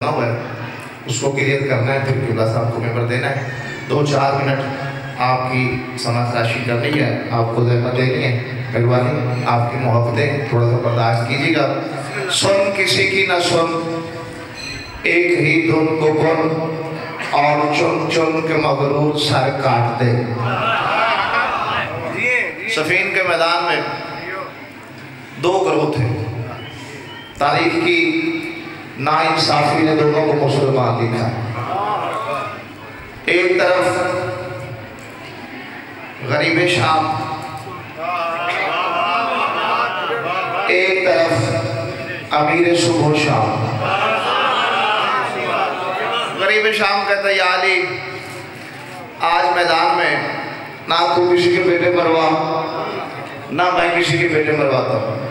ہوا ہے اس کو کلیئر کرنا ہے، پھر قبلہ صاحب کو ممبر دینا ہے. 2-4 منٹ آپ کی سماعت راشی کرنی ہے، آپ کو زحمت دینی ہے. پہلوانی آپ کی محبتیں تھوڑا سا برداشت کیجیے گا. سن کسی کی نہ سن، ایک ہی دھن کو بن اور چن چن کے مغرور سر کاٹ دے. صفین کے میدان میں 2 گروہ تھے. تاریخ کی ناانصافی نے دونوں کو مسلمان لکھا. ایک طرف غریب شام، ایک طرف امیر صبح و شام. غریب شام کہتا ہے یا علی آج میدان میں نہ تو کسی کے بیٹے مروا نہ میں کسی کے بیٹے مرواتا ہوں.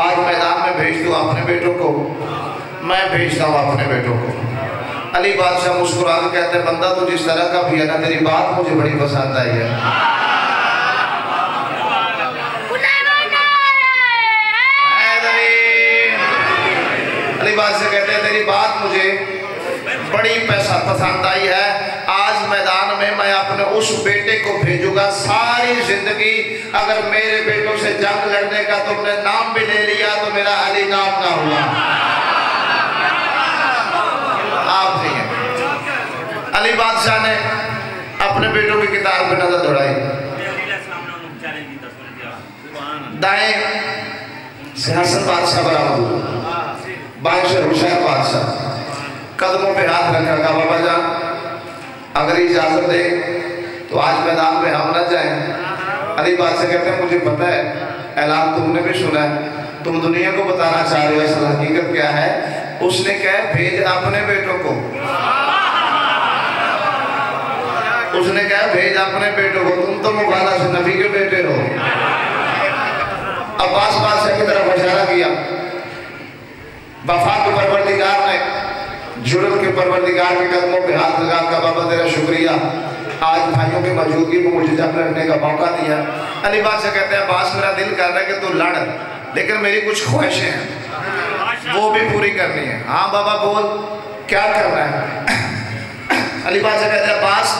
آج میدان میں بھیج دو اپنے بیٹوں کو، میں بھیجتا ہوں اپنے بیٹوں کو. علی بادشاہ مسکرا کے کہتے ہیں بندہ تو جس طرح کا بھی ہے نا، تیری بات مجھے بڑی پسند آئی ہے. علی بادشاہ کہتے ہیں تیری بات مجھے بڑی پسند آئی ہے. آج میدان میں میں اپنے اس بیٹے کو بھیجوں گا. ساری زندگی اگر میرے بیٹوں سے جنگ لڑنے کا تم نے نام بھی لے لیا تو میرا علی نام نہ ہوا. آپ نہیں ہیں. علی بادشاہ نے اپنے بیٹوں کی کتاب پہ نظر دوڑائی. دائیں سے حسن بادشاہ برآمد ہوا، بائیں سے حسین بادشاہ. قدموں پہ ہاتھ رکھا کہا بابا جان اگر اجازت دے تو آج میدان میں ہم نہ جائیں. علی بادشاہ کہتے ہیں مجھے پتہ ہے اعلان تم نے بھی سنا ہے، تم دنیا کو بتانا چاہ رہے ہو اصل حقیقت کیا ہے. اس نے کہا بھیج اپنے بیٹوں کو. اس نے کہا بھیج اپنے بیٹوں کو، تم تو مبالغہ سے نبی کے بیٹے ہو. عباس بادشاہ کی طرف اشارہ کیا. وفا کے پروردگار نے جرت کے پروردگار کے قدموں پہ ہاتھ لگا کہا بابا تیرا شکریہ، آج بھائیوں کی موجودگی میں مجھے جنگ لڑنے کا موقع دیا. علی بادشاہ کہتے ہیں عباس میرا دل کر رہا ہے کہ تو لڑ، لیکن میری کچھ خواہشیں ہیں وہ بھی پوری کرنی ہے. ہاں بابا بول کیا کرنا ہے. علی بادشاہ کہتے ہیں عباس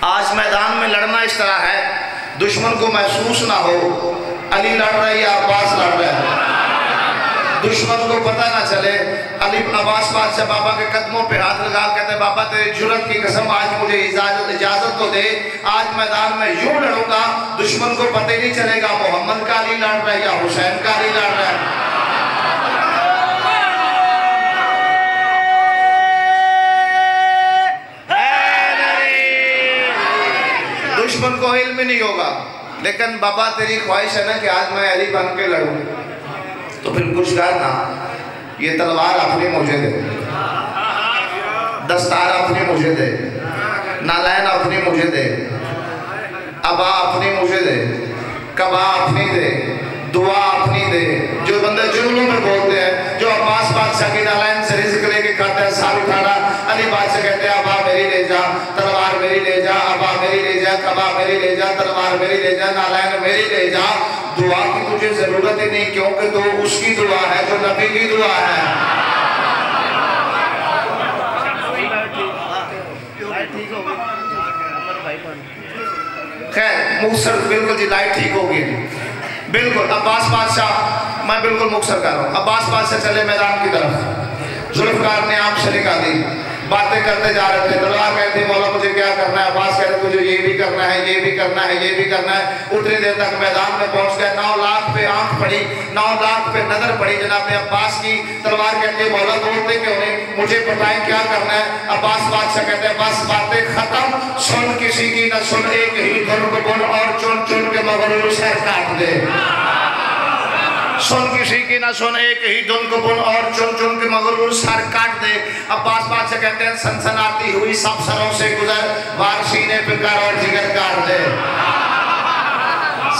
آج میدان میں لڑنا اس طرح ہے دشمن کو محسوس نہ ہو علی لڑ رہا ہے یا عباس لڑ رہا ہے، دشمن کو پتہ نہ چلے. علی عباس بادشاہ بابا کے قدموں پہ ہاتھ لگا کہتے ہیں بابا تیری جرت کی قسم آج مجھے اجازت تو دے، آج میدان میں یوں لڑوں گا دشمن کو پتہ نہیں چلے گا محمد کا علی لڑ رہا ہے یا حسین کا علی لڑ رہا ہے. دشمن کو علم ہی نہیں ہوگا. لیکن بابا تیری خواہش ہے نا کہ آج میں علی بن کے لڑوں، تو پھر کچھ کرنا یہ تلوار اپنی مجھے دے، دستار اپنی مجھے دے، نالین اپنی مجھے دے، ابا اپنی مجھے دے، کبا اپنی دے، دعا اپنی دے. جو بندے جملوں میں بولتے ہیں جو عباس بادشاہ کی نالین سے رزق لے کے کھاتے ہیں سال اٹھانا. علی بادشاہ کہتے ہیں ابا میری لے جا، تلوار میری لے جا، ابا میری لے جا، کبا میری لے جا، تلوار میری لے جا، نالین میری لے جا. دعا کی تجھے ضرورت ہی نہیں کیونکہ تو اس کی دعا ہے جو نبی کی دعا ہے. خیر مختصر بالکل جی لائٹ ٹھیک ہوگی بالکل. عباس بادشاہ میں بالکل مختصر کر رہا ہوں. عباس بادشاہ چلے میدان کی طرف. ذوالفقار نے آنکھ سے نکالی، باتیں کرتے جا رہے تھے. تلوار کہتے مولا مجھے کیا کرنا ہے. عباس کہتے تجھے یہ بھی کرنا ہے، یہ بھی کرنا ہے، یہ بھی کرنا ہے. اتنی دیر تک میدان میں پہنچ گئے. 9 لاکھ پہ آنکھ پڑی، 9 لاکھ پہ نظر پڑی جناب عباس کی. تلوار کہتے مولا بولتے کیوں نہیں، مجھے بتائیں کیا کرنا ہے. عباس بادشاہ کہتے ہیں بس باتیں ختم، سن کسی کی نہ سن، ایک ہی دھن کو بن اور چن چن کے مغرور سر کاٹ دے. سن کسی کی نہ سن، ایک ہی دھن کو بن اور چن چن کے مغرور سر کاٹ دے. عباس بادشاہ کہتے ہیں سنسناتی ہوئی سب سروں سے گزر، وار سینے پہ کر اور جگر کاٹ دے.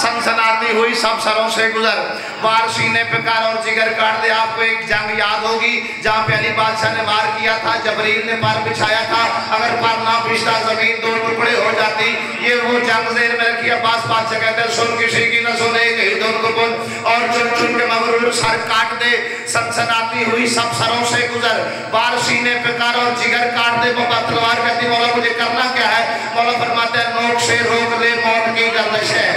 सनसनाती हुई सब सरों से गुजर, वार सीने पे कर और जिगर काट दे। आपको एक जंग याद होगी जहाँ पे अली बादशाह ने वार किया था, जबरील ने पर बिछाया था, अगर पर ना बिछता जमीन दो टुकड़े हो जाती। ये वो जंग ज़ेर में रखी। अब्बास बादशाह कहते हैं सुन किसी की न सुने कहीं दोन को बोल, और चुन चुन के मगरूर सर काट दे। सनसनाती हुई सब सरों से गुजर, वार सीने पे कर और जिगर काट दे। बाबा तलवार कहती मौला मुझे करना क्या है? मौला फरमाते हैं नोक से रोक ले मौत की गर्दिश है,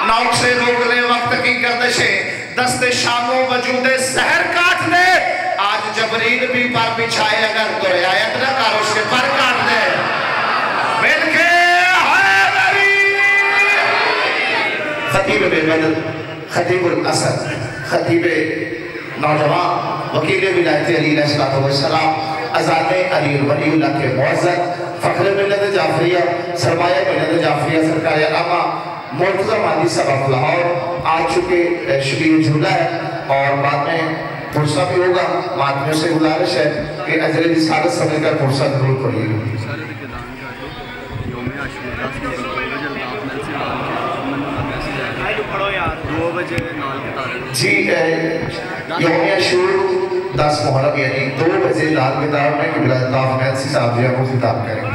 नोक से रोक ले वक्त की गर्दिश है, दस्ते शामों वजूदे सहर काट दे। आज जबरील भी पर बिछाए अगर तो रियायत न कर उसके पर काट दे। मिलके खतीब बेबदल, खतीबुल असद, खतीब नौजवान, वकील विलायत अली अलैहिस्सलाम, आज़ाद अली वलीउल्लाह के मुअज़्ज़ज़, फ़ख्र मिल्लत जाफ़रिया, सरमाया मिल्लत जाफ़रिया, सरकार आमा मुर्तज़ा मादी साहब लाहौर आ चुके। शबीर झूला है और बाद में पुरसा भी होगा। माध्यमों से गुजारिश है कि अजर रिसालत समझकर पुरसा जरूर पढ़िएगा। जी यौम अशूर 10 मुहर्रम यानी 2 बजे लाल किताब में किबला ताफ नैन्सी साहब जी को खिताब करेंगे।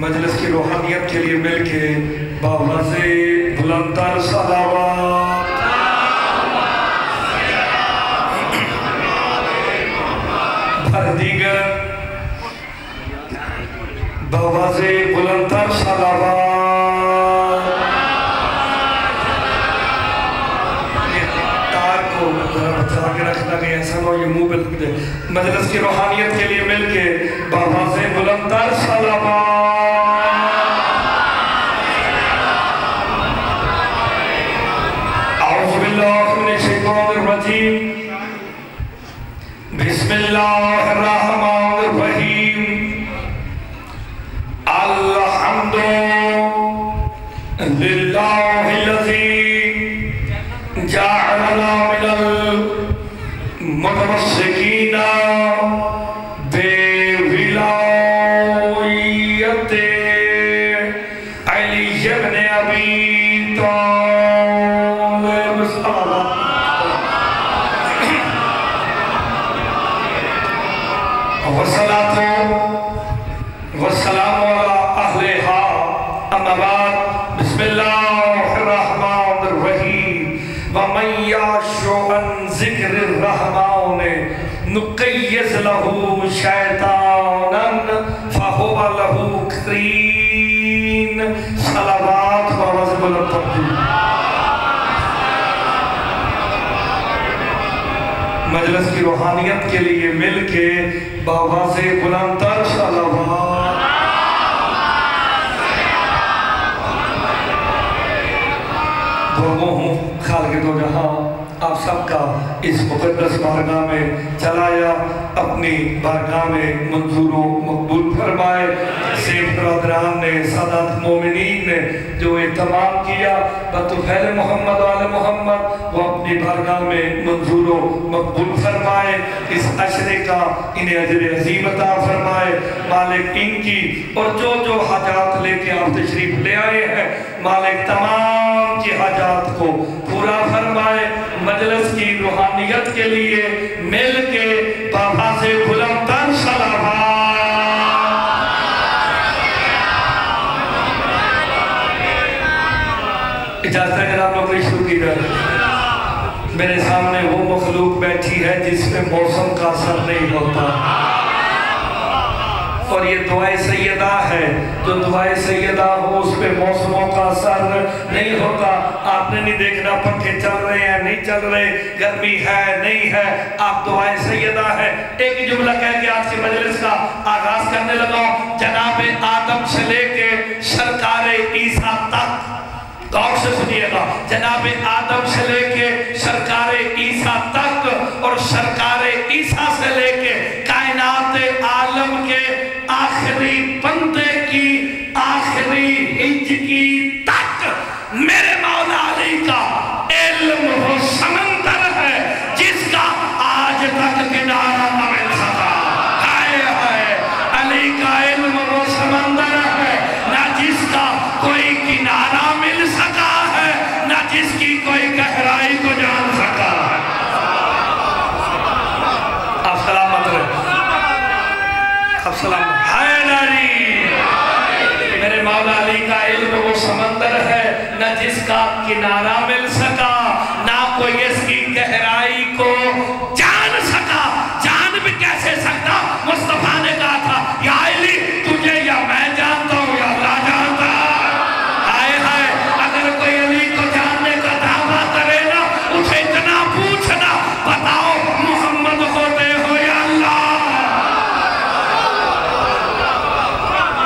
मजलिस की रूहानियत के लिए मिलके बावज़े बुलंदतर सलावत, भर दीगर बावज़े बुलंदतर सलावत। तार को जरा बचा के रखना कि ऐसा ना ये मुंह पे लग जाए। मजलिस की रूहानियत के लिए मिलके बावज़े बुलंदतर सलावत। बिस्मिल्लाहिर्रहमानिर्रहीम, अल्हम्दु लिल्लाहिल्लज़ी जअलना मिनल मुतवस्सिकीना बेविलायते अली इब्न अबी नुक़य्यिज़ लहू शैतानन फ़हुव लहू क़रीन। सलावत बावज़े बुलंद तक़दीर। मजलिस की रूहानियत के लिए मिलके बावज़े बुलंदतर सलावत। दुआ हूँ खालिक़ दो जहां आप सबका इस मुक़द्दस बारगाह में चलाया अपनी बारगाह में मंजूर व मकबूल फरमाए। सेठ बरदरान ने, सादात मोमिनीन ने जो एहतमाम किया बतौफ़ैल मोहम्मद वाले मोहम्मद, वो अपनी बारगाह में मंजूर व मकबूल फरमाए। इस अशरे का इन्हें अजर अज़ीम अता फरमाए। मालिक इनकी और जो जो हाजात लेके आप तशरीफ़ ले आए हैं, मालिक तमाम की हाजात को पूरा फरमाए। मजलिस की रूहानियत के लिए मिल के बावज़े बुलंदतर सलावत। इजाज़त है जनाब, नौकरी शुरू ہوتی رہے. میرے سامنے وہ مخلوق بیٹھی ہے جس میں موسم کا اثر نہیں ہوتا, اور یہ دعائے سیدہ ہے. جو دعائے سیدہ ہو اس پہ موسموں کا اثر نہیں ہوتا. آپ نے نہیں دیکھنا پنکھے چل رہے ہیں نہیں چل رہے, گرمی ہے نہیں ہے, آپ دعائے سیدہ ہے. ایک جملہ کہہ کے آج کی مجلس کا آغاز کرنے لگا. جناب آدم سے لے کے سرکار عیسیٰ تک, غور سے سنیے گا, جناب آدم سے لے کے سرکار عیسیٰ تک, اور سرکار عیسیٰ سے لے کے کائنات عالم کے آخری بندے کی آخری ہنج کی تک, میرے مولا علی کا علم وہ سمندر ہے جس کا آج تک کنارہ نہ مل سکا. ہائے ہائے, علی کا علم وہ سمندر ہے نہ جس کا کوئی کنارہ مل سکا ہے, نہ جس کی کوئی گہرائی کو جان سکا ہے. آپ سلامت رہے, آپ سلامت. حیدری, میرے مولا علی کا علم وہ سمندر ہے نہ جس کا کنارہ مل سکا, نہ کوئی اس کی گہرائی کو جان سکا. جان بھی کیسے سکتا؟ مصطفیٰ نے کہا تھا یا علی تجھے یا میں جانتا ہوں یا اللہ جانتا. ہائے ہائے, اگر کوئی علی کو جاننے کا دعویٰ کرے نا, اسے اتنا پوچھنا بتاؤ محمد ہوتے ہو یا اللہ.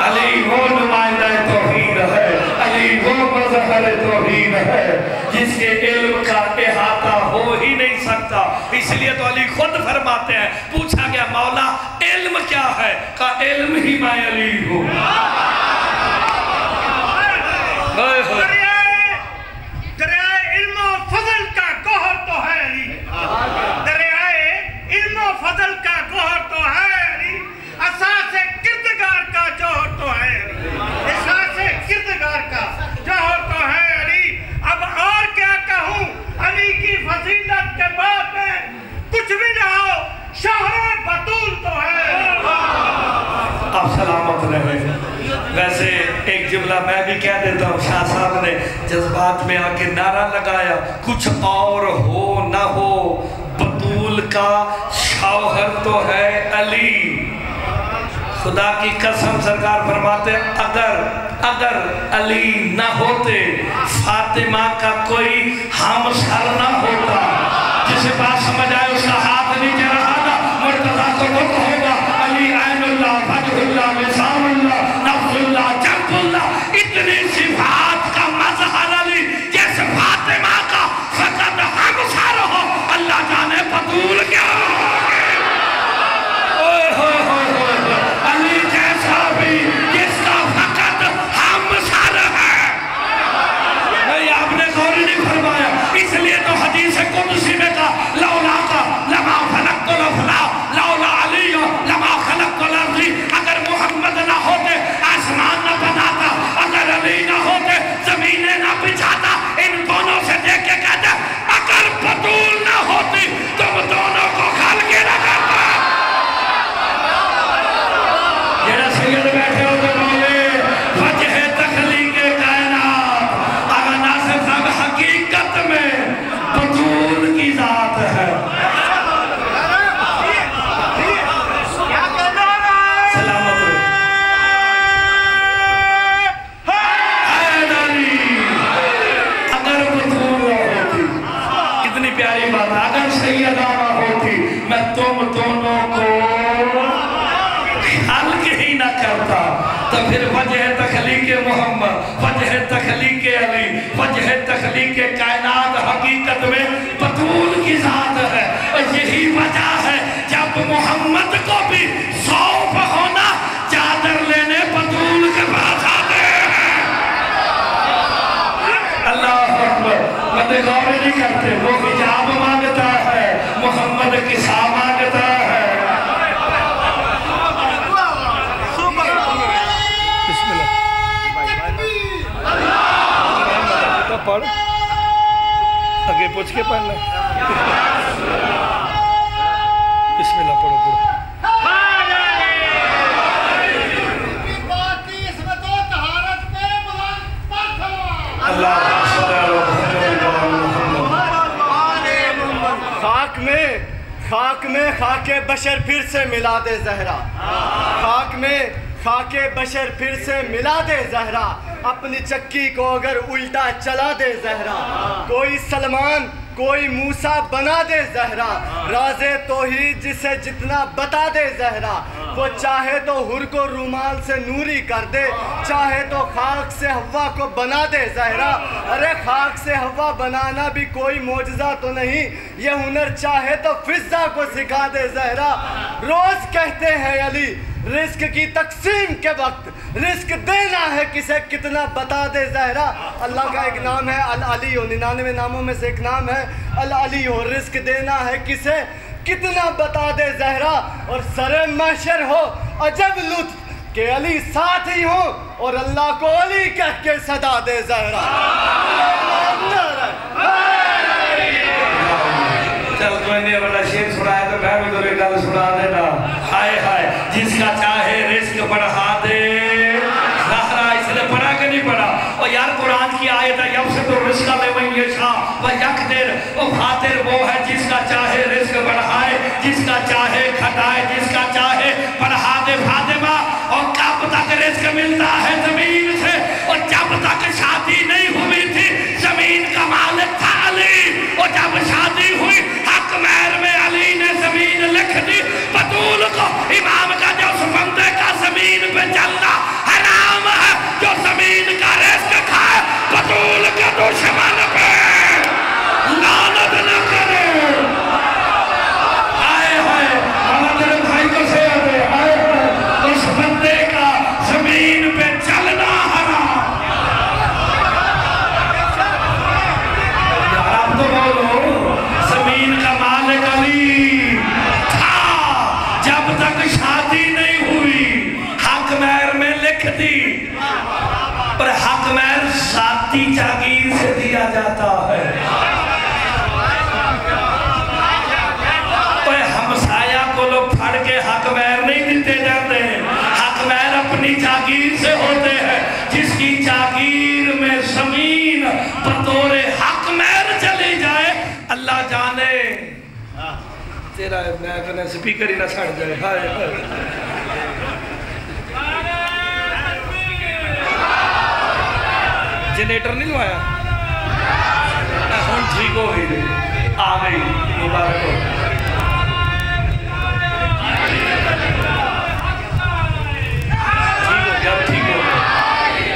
علی وہ نمائندہ توحید ہے, علی وہ مظہر توحید ہے جس کے علم کا احاطہ ہو ہی نہیں سکتا. اس لیے تو علی خود فرماتے ہیں, پوچھا گیا مولا علم کیا ہے؟ کہا علم ہی میں علی ہوں. دریائے علم و فضل کا گوہر تو ہے علی, دریائے علم و فضل کا گوہر تو ہے علی, اساس کردگار کا جوہر تو ہے علی, اساس کردگار کا جوہر تو ہے علی. اب اور کیا کہوں, علی کی فضیلت کے بعد میں کچھ بھی نہ ہو, شوہر بطول تو ہے. آپ سلامت رہے. ویسے ایک جملہ میں بھی کہہ دیتا ہوں, شاہ صاحب نے جذبات میں آ کے نعرہ لگایا, کچھ اور ہو نہ ہو بطول کا شوہر تو ہے علی. خدا کی قسم سرکار فرماتے اگر علی نہ ہوتے فاطمہ کا کوئی ہمسر نہ ہوتا. جسے بات سمجھ آئے اس کا ہاتھ نیچے رہا نا, مرتضیٰ کو وہ ہوگا علی عین اللہ, فجر اللہ, لسان اللہ, نفس اللہ, جنب اللہ. اتنی صفات کا مظہر علی, جیسے فاطمہ کا فقط ہمسر ہو, اللہ جانے بطول کیا ہو. علی جیسا بھی جس کا فقط ہمسر ہے. آپ نے غور نہیں فرمایا, اس لیے تو حدیث قدسی میں کہا لولا کا لما خلقت الافلاق, لولا علی لما خلقت الارض. اگر محمد نہ ہوتے آسمان نہ بناتا, اگر علی نہ ہوتے زمینیں نہ بچھاتا. ان دونوں سے دیکھ کے کہتے اگر بطول نہ ہوتی تم دونوں کو کھل کے نہ کرتا. جیڑا سید بیٹھے ہو تو بولے وجہ تخلیق کائنات, اگر ناصر صاحب حقیقت میں بطول کی ذات ہے. سلامت رہے. حیدری, اگر بطول نہ ہوتی, کتنی پیاری بات ہے, اگر سیدہ نہ ہوتی میں تم دونوں کو حلق ہی نہ کرتا. تو پھر وجہ تخلیق محمد, وجہ تخلیق علی, وجہ تخلیق کائنات حقیقت میں بطول کی ذات ہے. اور یہی وجہ ہے جب محمد کو بھی ذوف ہونا, چادر لینے بطول کے پاس آتے ہیں. اللہ اکبر. بندے غور نہیں کرتے, وہ حجاب مانگتا ہے, محمد کسا مانگتا ہے. پڑھ آگے پوچھ کے پڑھنا. بسم اللہ پڑھو پڑھو. اللہ خاک بشر پھر سے ملا دے زہرا، خاک میں خاک بشر پھر سے ملا دے زہرا، اپنی چکی کو اگر الٹا چلا دے زہرا، کوئی سلمان کوئی موسیٰ بنا دے زہرا، راز توحید جسے جتنا بتا دے زہرا، وہ چاہے تو حر کو رومال سے نوری کر دے، چاہے تو خاک سے ہوا کو بنا دے زہرا۔ ارے خاک سے ہوا بنانا بھی کوئی معجزہ تو نہیں، یہ ہنر چاہے تو فضا کو سکھا دے زہرا۔ روز کہتے ہیں علی رزق کی تقسیم کے وقت رزق دینا ہے کسے کتنا بتا دے زہرا۔ اللہ کا ایک نام ہے العلی، 99 ناموں میں سے ایک نام ہے العلی، ہو رزق دینا ہے کسے کتنا بتا دے زہرا۔ اور سر محشر ہو عجب لطف کہ علی ساتھ ہی ہو اور اللہ کو علی کہہ کے صدا دے زہرا۔ چل تو انہیں بڑا شیر سنایا تو میں بھی دورے گل سنا دینا۔ ہائے ہائے جس کا چاہے رزق بڑھا دے زہرا، اس نے پڑھا کہ نہیں پڑھا؟ اور یار قرآن کی آیت ہے یب سے تو رزق لے من یشاء و یقدر، وہ خاطر وہ ہے جس کا چاہے رزق بڑھائے، جس کا چاہے کھٹائے، جس کا چاہے بڑھا دے فاطمہ۔ اور کب تک رزق ملتا ہے زمین سے، اور جب تک شادی نہیں ہوئی تھی زمین کا مالک تھا علی، اور جب شادی ہوئی حق مہر میں علی نے زمین لکھ دی، بطول کو امام کا جو اس بندے کا زمین پہ چلنا حرام ہے، جو زمین کا رزق کھائے بطول کے دشمن پہ لعنت نہ کرے۔ آئے ہائے اللہ تیرے بھائی کو سے آتے، آئے ہائے اس بندے کا زمین پہ چلنا حرام۔ یار آپ تو بولو زمین کا مالک علی تھا، جب تک شادی نہیں ہوئی حق مہر میں لکھ دی، پر حق مہر ذاتی جاگیر سے دیا جاتا ہے۔ پر ہمسایہ کو لوگ پھڑ کے حق مہر نہیں دیتے جاتے ہیں، حق مہر اپنی جاگیر سے ہوتے ہیں۔ جس کی جاگیر میں زمین بطور حق مہر چلی جائے اللہ جانے تیرا میں کہنا سپیکر ہی نہ سڑ جائے۔ ہائے ہائے جنریٹر نہیں لوایا ہون ٹھیک ہو گئی آ گئی مبارک ہو۔ ٹھیک ہو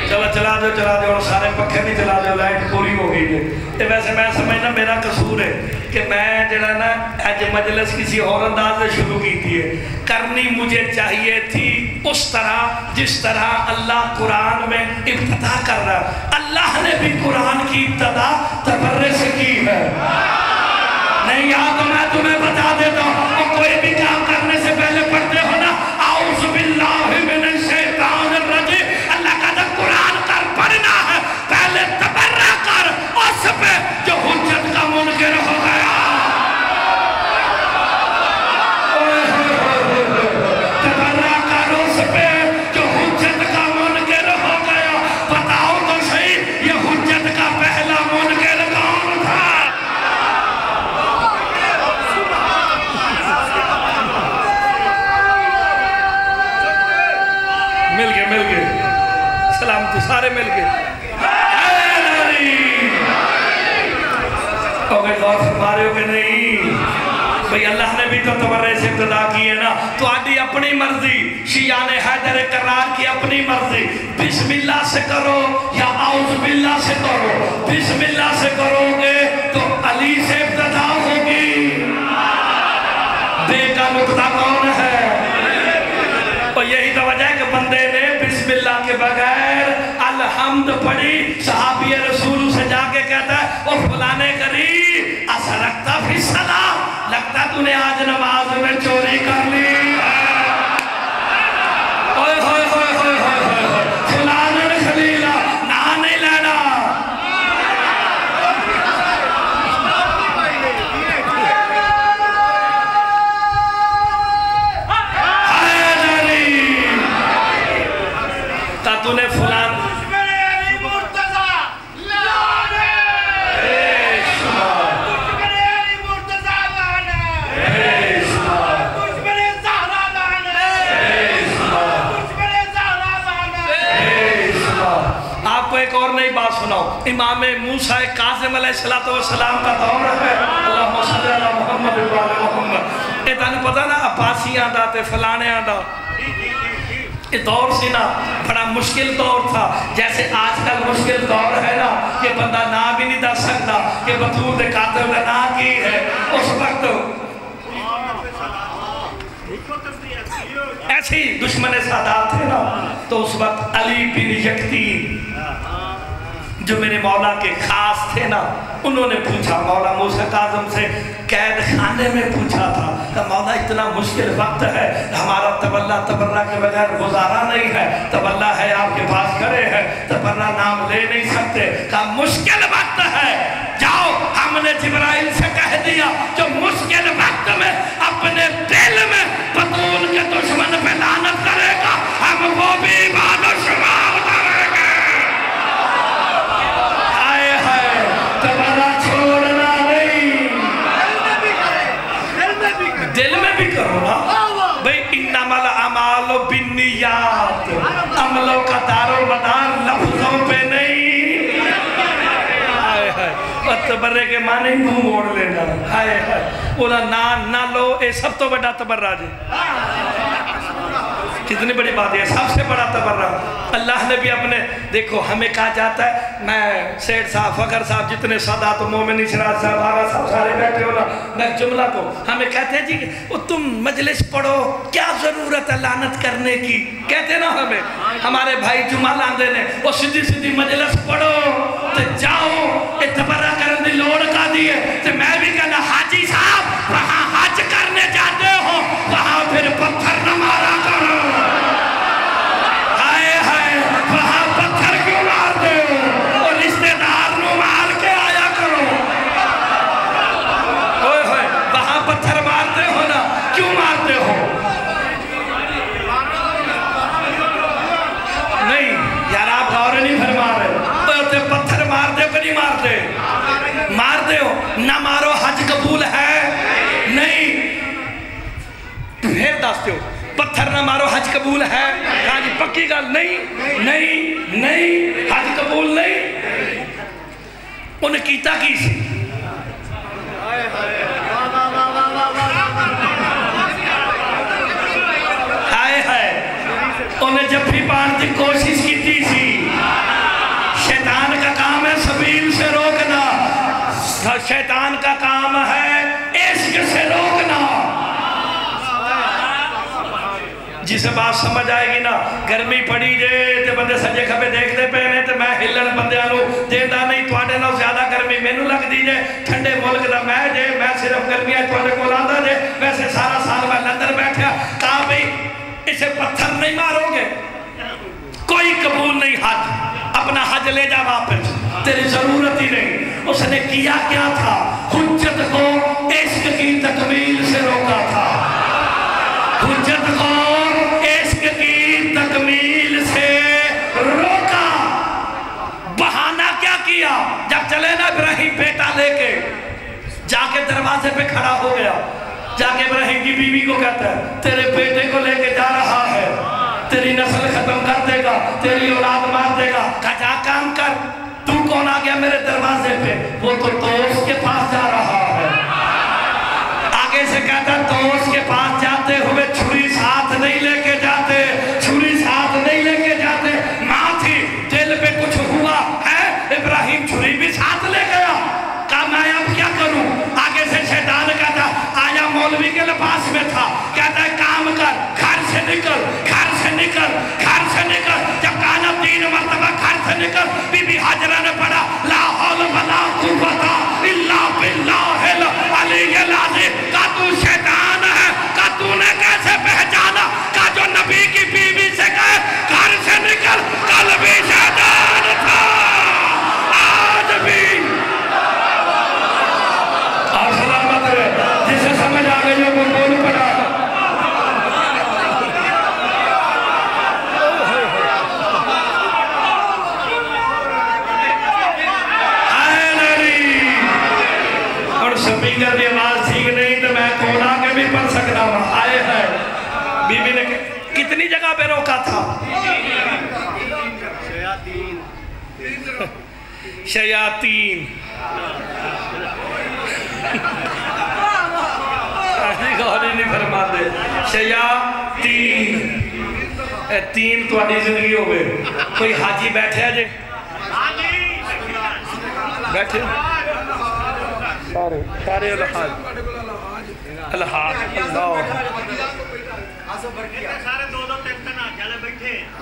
چلو چلا دو اور سارے پکھے بھی چلا دو، لائٹ پوری ہو گئی ہے۔ ویسے میں سمجھنا میرا قصور ہے کہ میں جڑا نا آج مجلس کسی اور انداز سے شروع کی تھی، کرنی مجھے چاہیے تھی اس طرح جس طرح اللہ قرآن میں ابتدا کر رہا۔ اللہ نے بھی قرآن کی ابتدا تبرے سے کی ہے۔ نہیں یاد تو میں تمہیں بتا دیتا ہوں، اور کوئی بھی کام کرنے سے پہلے پڑھتے ہو نا اعوذ باللہ من الشیطان الرجیم، اللہ کا جب قرآن کر پڑھنا ہے پہلے تبرہ کر اس پہ جو حجت کا منکر ہو گیا، تبرہ کر اس پہ جو حجت کا منکر ہو گیا۔ بتاؤ تو صحیح یہ حجت کا پہلا منکر کون تھا؟ مل گئے سلامتی سارے مل گئے۔ غور فرما رہے ہو کہ نہیں؟ بھئی اللہ نے بھی تو تبرے سے ابتدا کی ہے نا، تو آدھی اپنی مرضی، شیعان حیدر قرار کی اپنی مرضی، بسم اللہ سے کرو یا اعوذ باللہ سے کرو۔ بسم اللہ سے کرو گے تو علی سے ابتدا ہوگی۔ بے کا نقطہ کون ہے؟ اور یہی تو وجہ ہے کہ بندے نے بسم اللہ کے بغیر الحمد پڑھی، صحابی رسول سے جا کے کہتا ہے اور فلانے کری اسرکتا فی الصلاۃ، لگتا تو نے آج نماز میں چوری کر لی۔ اوئے ہوئے ہوئے ہوئے ہوئے فلانے خلیلہ نہ نہیں لینا۔ تو نے فلان आपको एक और नई बात सुनाओ, इमाम मूसा काज़िम अलैहिस्सलाम का दौर है। अल्लाहुम्मा सल्ली अला मुहम्मद व आले मुहम्मद। ये तानू पता ना अब्बासियां दा ते फलाणियां दा ये दौर से ना बड़ा मुश्किल दौर था। जैसे आजकल मुश्किल दौर है ना कि बंदा ना भी नहीं दस सकता कि बतूल दे कातिल का ना की है। उस वक्त ऐसे ही दुश्मन सादात थे ना, तो उस वक्त अली बिन यकीन जो मेरे मौला के खास थे ना, उन्होंने पूछा मौला मूसा काज़िम से, कैद खाने में पूछा था कि मौला इतना मुश्किल वक्त है, हमारा तबल्ला तबर्रा के बगैर गुजारा नहीं है, तबल्ला है आपके पास खड़े हैं, तबर्रा नाम ले नहीं सकते, का मुश्किल वक्त है, जाओ हमने जिब्राइल से कह दिया जो मुश्किल वक्त में अपने दिल में बतूल के दुश्मन पे लानत करेगा, हम वो भी इबादत शुमार करेंगे। हाय हाय, तबर्रा छोड़ना नहीं, दिल में भी करो ना भाई। इन्नमल अमालु बिन्नियात, अमलों का दारो मदार लफ्जों पे नहीं। हाय हाय, तबर्रे के माने मुंह मोड़ लेना। हाय हाय, ओदा ना लो, ये सब तो बड़ा तबर्रा जी। कितनी बड़ी बात है, सबसे बड़ा तबर्रा। अल्लाह ने भी अपने, देखो हमें कहा जाता है, मैं सेठ साहब, फखर साहब, जितने सादात मोमिन सिराज साहब, आगा साहब सारे बैठे हो ना, मैं जुमला को हमें कहते हैं जी वो तुम मजलिस पढ़ो, क्या जरूरत है लानत करने की, कहते ना हमें हमारे भाई जुमा लांदे ने, वो सीधी सीधी मजलिस पढ़ो तो जाओ, ये तबर्रा करने की लोड़ का दी है। तो मैं भी कहना हाजी साहब वहाँ हज करने जाते हो, वहाँ फिर पत्थर न मारा करो। हाय हाय, वहाँ पत्थर क्यों मारते हो, और रिश्तेदार नु मार के आया करो। ओए होए, वहाँ पत्थर मारते हो ना, क्यों मारते हो? नहीं यार, आप गौर नहीं फरमा रहे, तो पत्थर मारते हो कि नहीं मारते? मारते हो ना, मारो, हज कबूल है नहीं, फिर दसते हो पत्थर ना मारो, हज कबूल है। हाँ जी, पक्की गल नहीं नहीं नहीं, हज कबूल नहीं। उन्हें कीता की सी? हाय हाय, उन्हें जफ्फी पाने की कोशिश की सी। शैतान का काम है सबील से रोकना, शैतान का काम है इश्क से रोकना। जिसे बात समझ आएगी ना, गर्मी पड़ी जे ते बंदे सजे खबे देखते पे ने, ते मैं हिलन बंदियां नू देंदा नहीं, तुहाडे नाल ज्यादा गर्मी मैनू लगदी जे, ठंडे मुल्क दा मैं जे, मैं सिर्फ गर्मियां तुहाडे कोल आंदा जे, वैसे सारा साल मैं लंदन बैठा। कहा भाई इसे पत्थर नहीं मारोगे, कोई कबूल नहीं हज, अपना हज ले जा वापस, तेरी जरूरत ही नहीं। उसने किया क्या था? हुज्जत को इश्क की तकमील से रोका था, हुज्जत को इश्क की तकमील से रोका। बहाना क्या किया? जब चले ना इब्राहिम बेटा लेके, जाके दरवाजे पे खड़ा हो गया, जाके इब्राहिम की बीवी को कहता है तेरे बेटे को लेके जा रहा है, तेरी नस्ल खत्म कर देगा, तेरी औलाद मार देगा, जा काम कर। तू कौन आ गया मेरे दरवाजे पे? वो तो दोस्त के पास जा रहा है। आगे से कहता दोस्त के पास जाते हुए छुरी साथ नहीं लेके जाते, छुरी साथ नहीं लेके जाते। माँ थी, दिल पे कुछ हुआ है, इब्राहिम छुरी भी साथ ले गया। कहा मैं अब क्या करूं? आगे से शैतान कहता आया, मौलवी के लिबास में था, कहता है काम कर, घर से निकल, घर से निकल, घर से निकल। जब कहा 3 मरतबा घर से निकल, बीबी हाजरा ने पढ़ा ला हौल वला कुव्वता इल्ला बिल्लाहिल अलीय्यिल अज़ीम। का तू शैतान है? का तूने कैसे पहचाना? का जो नबी की बीवी से कहे घर से निकल, कल भी शैतान था, आज भी। और सलामत रहे, जिसे समझ आ गई वो बोल पड़ा। स्पीकर की आवाज ठीक नहीं तो मैं कोना के भी पढ़ सकता हूँ। आए है, बीबी ने कितनी जगह पे रोका था? शयातीन गौरी नहीं फरमाते शयातीन तीन थोड़ी जिंदगी हो गए कोई हाजी बैठे जे बैठे सारे सारे अलहाज अलहाज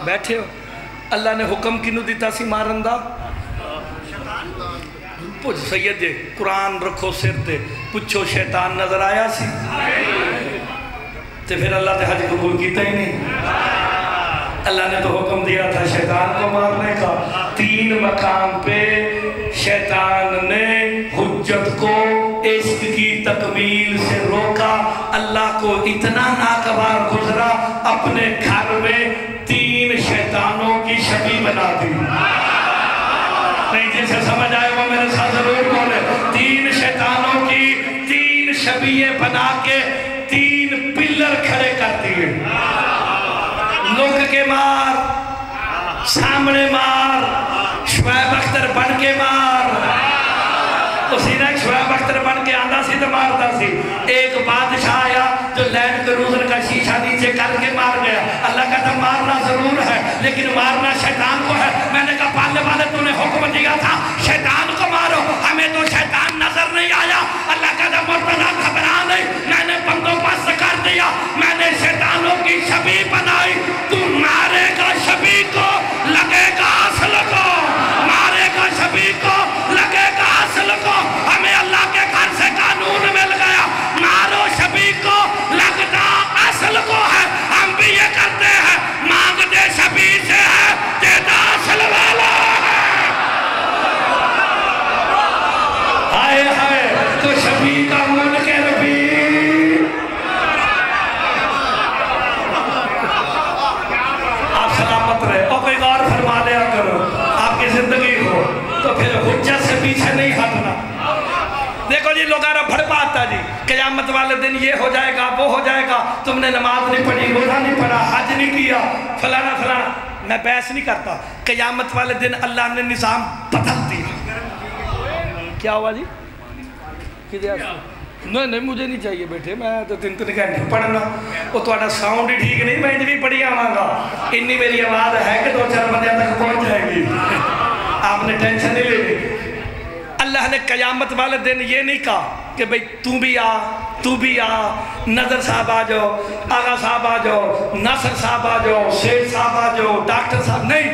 बैठे हो अल्लाह ने हुक्म किनू दिता सी मारन दा पुछ सैयद जे कुरान रखो सिर ते पुछो शैतान नजर आया सी ते फिर अल्लाह ने हज कबूल किया ही नहीं अल्लाह ने तो हुक्म दिया था शैतान को मारने का 3 मकाम पे शैतान ने हुज्जत को इश्क की तकमील से रोका अल्लाह को इतना नागवार गुजरा अपने घर में 3 शैतानों की छवि बना दी नहीं जिसे समझ आए वो मेरे साथ जरूर बोले 3 शैतानों की 3 छवियां बना के 3 पिलर खड़े कर दिए लुक के मार सामने मार शुएब अख्तर बन के मार उसी ने शुएब अख्तर बन के आंदा सी तो मारता सी एक बादशाह आया जो लैंड क्रूजर का शीशा नीचे करके मार गया अल्लाह कहता मारना जरूर है लेकिन मारना शैतान को है मैंने कहा पालने वाले तूने हुक्म दिया था शैतान को मारो हमें तो शैतान नजर नहीं आया अल्लाह कहता मुर्तजा घबरा नहीं मैंने बंदोबस्त कर दिया मैंने शैतानों की छवि बनाई तू मारेगा छवि को लगेगा असल को मारेगा छवि को लगेगा असल को हमें अल्लाह के घर से कानून मिल गया मारो छवि को लगता असल को है हम भी ये करते हैं मांगते छवि से है देता असल वाला हाय हाय तो छवि का मन के रबी आप सलामत रहे और कोई गौर फरमा लिया करो आपकी जिंदगी हो तो फिर हुज्जत से पीछे नहीं हटना देखो जी लोग भड़पाता जी क़यामत वाले दिन ये हो जाएगा वो हो जाएगा तुमने नमाज नहीं पढ़ी रोजा नहीं पढ़ा हज नहीं किया फलाना फलाना मैं बहस नहीं करता क़यामत वाले दिन अल्लाह ने निज़ाम बदल दिया क्या हुआ जी नहीं नहीं मुझे नहीं चाहिए बेटे मैं तो 3-3 घंटे पढ़ना वो थोड़ा साउंड ही ठीक नहीं मैं भी पढ़ी आवागा इन्नी मेरी आवाज़ है कि 2-4 बंदे तक पहुँच जाएगी आपने टेंशन नहीं लेनी अल्लाह ने क़यामत वाले दिन ये नहीं कहा कि भाई तू भी आ नज़र साहब आ जाओ आगा साहब आ जाओ नासर साहब आ जाओ शेख साहब आ जाओ डॉक्टर साहब नहीं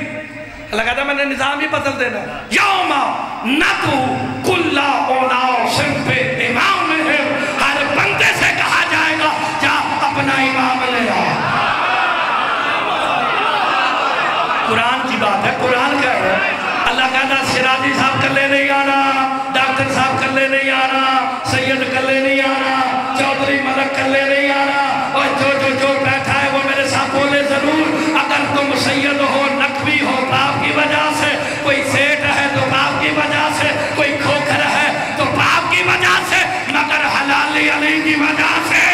लगा था मैंने निज़ाम ही बदल देना यौमा नतु कुल्ला ओनाओ सिंपे इमाम है हर बंदे से कहा जाएगा जा अपना इमाम ले आ कुरान की बात है कुरान कह रहा है अल्लाह कहता सिराजी साहब कल्ले नहीं आना डॉक्टर साहब कल्ले नहीं आना सैयद कल्ले नहीं आना चौधरी मलक कल्ले नहीं आना और जो बैठा है वो मेरे साथ बोले जरूर अगर तुम सैयद हो नकवी हो बाप की वजह से कोई सेठ है तो बाप की वजह से कोई खोखर है तो बाप की वजह से मगर हलाली अली की वजह से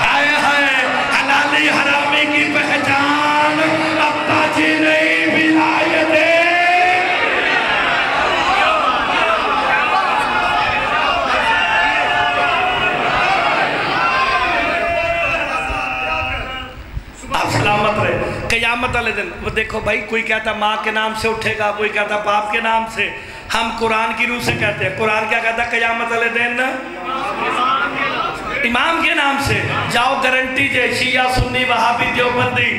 हाय हाय हलाली हरामी की पहचान अब्बा जी नहीं विलायत सलामत रहे क़यामत वाले दिन वो देखो भाई कोई कहता माँ के नाम से उठेगा कोई कहता बाप के नाम से हम कुरान की रूह से कहते हैं कुरान क्या कहता है क़यामत वाले दिन इमाम के नाम से जाओ गारंटी जे शिया सुन्नी वहाबी देवबंदी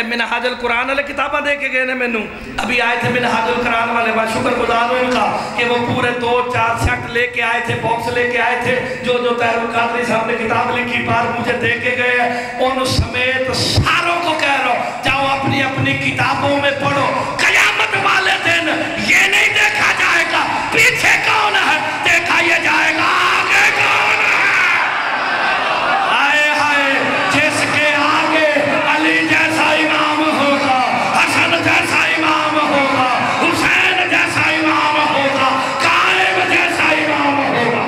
मिनहाजुल कुरान वाले किताबा दे के गए ने मैनू अभी आए थे मिनहाजुल कुरान वाले मैं शुक्रगुजार हूँ उनका कि वो पूरे 2-4 सेट लेके आए थे बॉक्स लेके आए थे जो तहरुल कादरी साहब ने किताब लिखी बार मुझे दे के गए उन समेत सारों को कह रहा हूँ जाओ अपनी अपनी किताबों में पढ़ो क़यामत वाले दिन ये नहीं देखा जाएगा पीछे कौन है देखा ये जाएगा आगे कौन है हाय हाय जिसके आगे अली जैसा इमाम होगा हसन जैसा इमाम होगा हुसैन जैसा इमाम होगा कायम जैसा इमाम होगा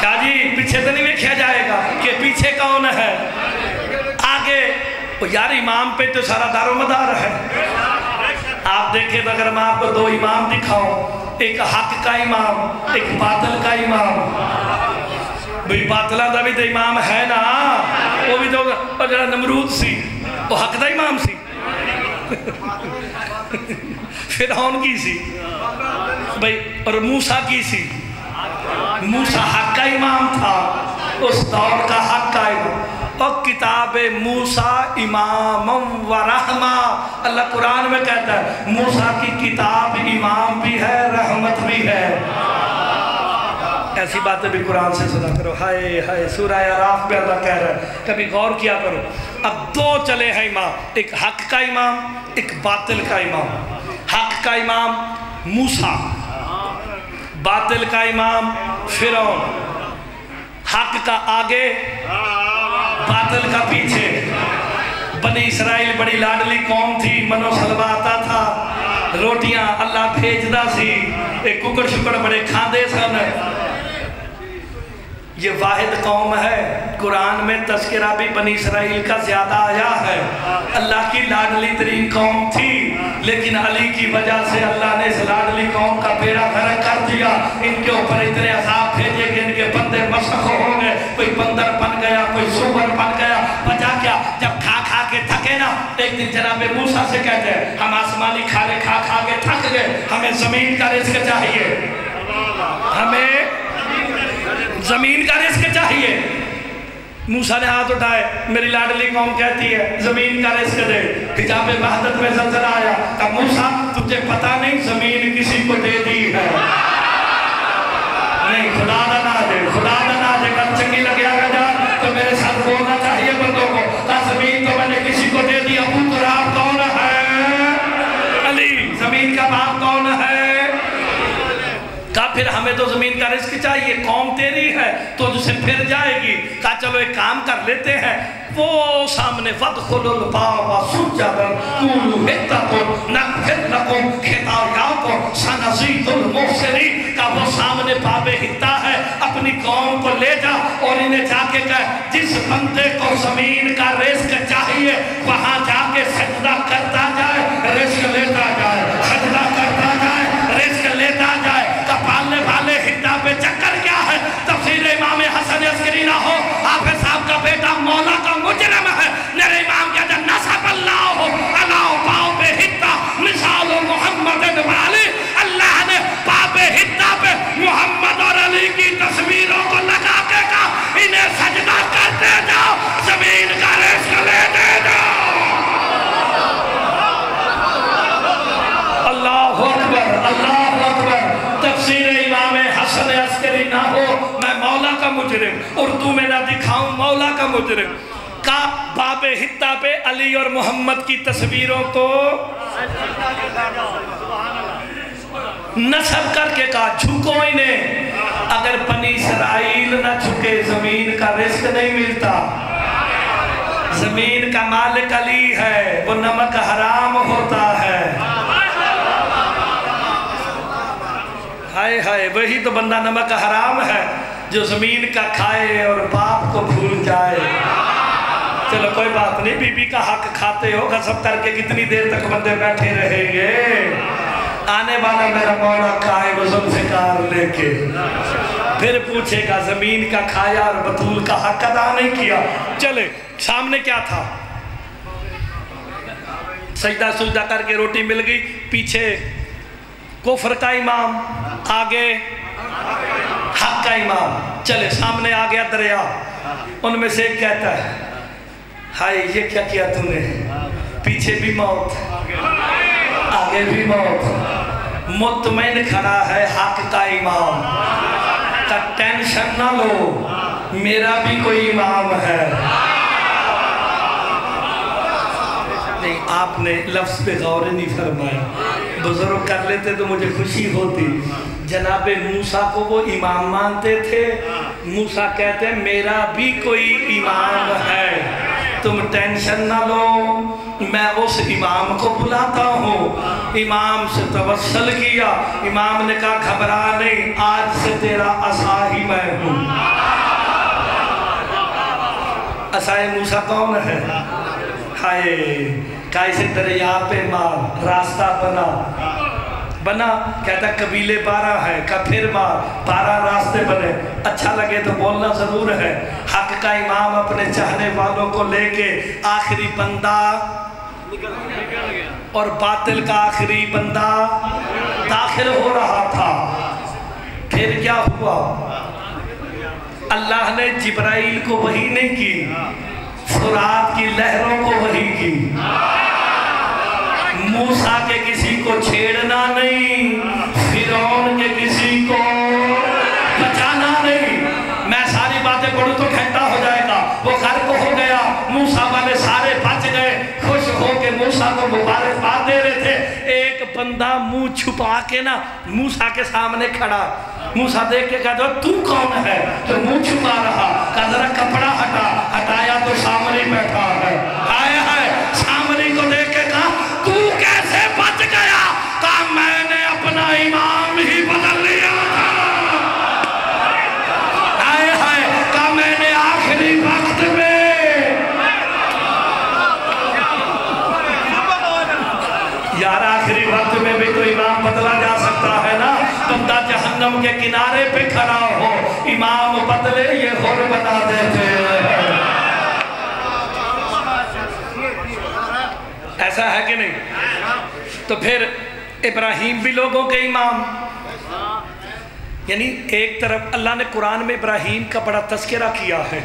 शाह जी यार इमाम पे तो सारा दारोमदार है। आप देखें तो अगर मैं आपको दो इमाम दिखाऊं, एक हक का इमाम, एक बातिल का इमाम। भाई बातिला का भी तो इमाम है ना, वो भी तो जरा नमरूद सी वो हक का इमाम सी, फिरौन की सी भाई, और मूसा की सी। मूसा हक का इमाम था, उस दौर का हक का इमाम। और किताब मूसा इमाम व रहमा, अल्लाह कुरान में कहता है मूसा की किताब इमाम भी है, रहमत भी है। ऐसी बातें भी कुरान से सुना करो। हाय हाय, सूरह आराफ में अल्लाह कह रहा है, कभी गौर किया करो। अब दो चले हैं इमाम, एक हक का इमाम, एक बातिल का इमाम। हक का इमाम मूसा, बातिल का इमाम फिरौन। हक का आगे, बातिल का पीछे। बनी इसराइल बड़ी लाडली कौम थी, मनो सलवा आता था, रोटियां अल्लाह भेजदा सी, एक कुकड़ शुकड़ बड़े खांदे सन। ये वाहिद कौम है, कुरान में तस्करा भी बनी इसराइल का ज़्यादा आया है। अल्लाह की लाडली तरीन कौम थी, लेकिन अली की वजह से अल्लाह ने इस लाडली कौम का बेड़ा गर्क कर दिया। इनके ऊपर इतने अज़ाब भेजे कि इनके बंदे मशक होंगे, कोई बंदर बन गया, कोई सूअर बन गया। वजह क्या? जब खा खा के थके ना, एक दिन जनाब मूसा से कहते हैं हम आसमानी खाने खा खा के थक गए, हमें ज़मीन का रिज़्क़ चाहिए, हमें ज़मीन का रिज़्क़ चाहिए। मूसा ने हाथ उठाए, मेरी लाडली कौम कहती है ज़मीन का रिज़्क़ दे। हिजाब वहदत में ज़लज़ला आया, कहा मूसा तुझे पता नहीं ज़मीन किसी को दे दी है? नहीं, खुदा ना दे, खुदा ना दे, कल चंगी लगे आगे जा तो मेरे साथ बोलना चाहिए बंदों को। कहा ज़मीन तो मैंने किसी को दे दी। अबू तुराब कौन है? अली। ज़मीन का बाप कौन है? कहा फिर हमें तो ज़मीन का रिज़्क़ चाहिए, कौम तेरी है तो तुझसे फिर जाएगी। कहा चलो एक काम कर लेते हैं, वो सामने वदखुलुल बाब सुज्जदन कूलू हित्तकुन नग़फिर लकुम खितायाकुम सनज़ीदुल मुहसिनीन। का वो सामने बाबे हित्ता है, अपनी कौम को ले जा और इन्हें जाके कह जिस बंदे को ज़मीन का रिज़्क़ चाहिए वहाँ जाके सजदा करता जाए, रिज़्क़ लेता जाए, सजदा करता जाए, रिज़्क़ लेता जाए। पालने वाले हित्ता पे चक्कर क्या है? तफसीर इमाम हसन अस्करी ना हो, हाफिज़ साहब का बेटा मौला का मुजरिम है। मेरे इमाम कहते हैं नसबल्लाहु अला बाबे हित्ता मिसाल मोहम्मद वाली। अल्लाह ने बाबे हित्ता पे मोहम्मद और अली की तस्वीरों को लगा के कहा इन्हें सजदा करते जाओ, ज़मीन का रिज़्क़ लेते जाओ। अल्लाहु अकबर, अल्लाहु अकबर। तफसीर इमाम हसन अस्करी ना हो, मैं मौला का मुजरिम, उर्दू में ना दिखाऊं मौला का मुजरिम। का बाबे हित्ता पे अली और मोहम्मद की तस्वीरों को नस्ब करके कहा झुको इन्हें। अगर बनी इसराइल न झुके ज़मीन का रिज़्क़ नहीं मिलता। ज़मीन का मालिक अली है, वो नमक हराम होता है। हाय हाय, वही तो बंदा नमक हराम है जो ज़मीन का खाए और बाप को भूल जाए। चलो कोई बात नहीं, बीबी का हक खाते हो, गसब करके कितनी देर तक बंदे बैठे रहेंगे? आने वाला मेरा मौला खाए वो जुल्फ़िकार लेके, फिर पूछेगा ज़मीन का खाया और बतूल का हक अदा नहीं किया। चले सामने क्या था? सजदा सुजदा करके रोटी मिल गई, पीछे कुफ्र का इमाम, आगे हक का इमाम। चले सामने आ गया दरिया, उनमें से एक कहता है हाय ये क्या किया तूने? पीछे भी मौत, आगे भी मौत। मुतमईन खड़ा है हक का इमाम, का टेंशन ना लो, मेरा भी कोई इमाम है। नहीं, आपने लफ्ज़ पे गौर नहीं फरमाया। बुजुर्ग कर लेते तो मुझे खुशी होती। जनाबे मूसा को वो इमाम मानते थे। मूसा कहते हैं मेरा भी कोई इमाम है, तुम टेंशन ना लो, मैं उस इमाम को बुलाता हूँ। इमाम से तवस्सल किया, इमाम ने कहा घबरा नहीं, आज से तेरा असा ही मैं हूँ। عصائے موسیٰ کون ہے؟ ہائے کیسے دریا پہ مار راستہ بنا کہتا قبیلے 12 ہے کہ پھر مار 12 راستے بنے. اچھا لگے تو بولنا ضرور ہے. حق کا امام اپنے چاہنے والوں کو لے کے آخری بندہ اور باطل کا آخری بندہ داخل ہو رہا تھا. پھر کیا ہوا؟ اللہ نے جبرائیل کو وحی نہیں کی، فرات کی لہروں کو وحی کی. موسیٰ کے کسی کو چھیڑنا نہیں، فرعون کے کسی کو بچانا نہیں. میں ساری باتیں پڑھوں تو گھنٹہ ہو جائے گا. وہ غرق ہو گیا، موسیٰ والے سارے بچ گئے، خوش ہو کے موسیٰ کو مبارکباد دے رہے تھے. ایک بندہ منہ چھپا کے نا موسیٰ کے سامنے کھڑا. موسیٰ دیکھ کے کہا تو کون ہے؟ تو منہ چھپا رہا. کہا ذرا کپڑا ہٹایا تو سامنے بیٹھا ہے. آئے ہائے سامنے کو دیکھ کے کہا تو کیسے بچ گیا؟ کہا میں نے اپنا امام ہی بدل لیا تھا. آئے ہائے کہا میں نے آخری وقت میں یار آخری وقت میں بھی تو امام بدلا جا سکتا ہے نا. بندہ جہنم کے کنارے پہ کھڑا ہو، امام بدلے یہ غور بنا دیتے ہیں. ایسا ہے کہ نہیں؟ تو پھر ابراہیم بھی لوگوں کے امام. یعنی ایک طرف اللہ نے قرآن میں ابراہیم کا بڑا تذکرہ کیا ہے.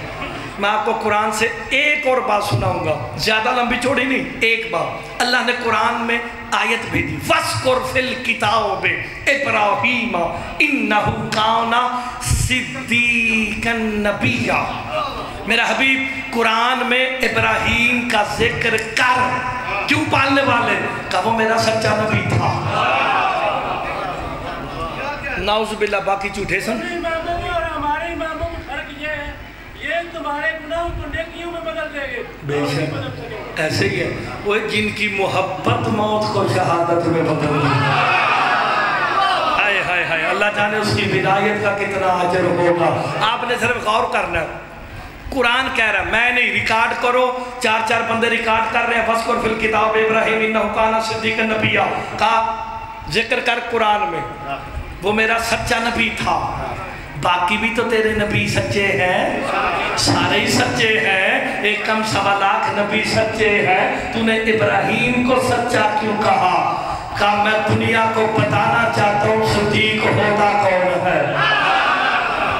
میں آپ کو قرآن سے ایک اور بات سناؤں گا، زیادہ لمبی چوڑی نہیں، ایک بات. اللہ نے قرآن میں آیت بھیجی وَاسْقُرْ فِي الْكِتَابِ إِبْرَاهِيمَ إِنَّهُ كَانَ صِدِّيقًا نَبِيًّا. میرا حبیب قرآن میں ابراہیم کا ذکر کر. کیوں پالنے والے؟ کہا وہ میرا سچا نبی تھا. نعوذ باللہ باقی جھوٹے سن. ہمارے اماموں میں فرق یہ ہے، یہ تمہارے گناہوں کو نیکیوں میں بدل دے گے. بے شک ایسے ہی ہے. وہ جن کی محبت موت کو شہادت میں بدل دی. ہائے ہائے ہائے اللہ جانے اس کی ولایت کا کتنا اجر ہوگا. آپ نے صرف غور کرنا ہے. قرآن کہہ رہا ہے میں نہیں، ریکارڈ کرو. 4 بندے ریکارڈ کر رہے ہیں. وَاسْقُرْ فِي الْكِتَابِ إِبْرَاهِيمَ إِنَّهُ كَانَ صِدِّيقًا نَبِيًّا. کہا ذکر کر قرآن میں وہ میرا سچا نبی تھا. باقی بھی تو تیرے نبی سچے ہیں، سارے ہی سچے ہیں. ایک کم 1.25 لاکھ نبی سچے ہیں. تو نے ابراہیم کو سچا کیوں کہا؟ کہا میں دنیا کو بتانا چاہتا ہوں صدیق ہوتا کون ہے.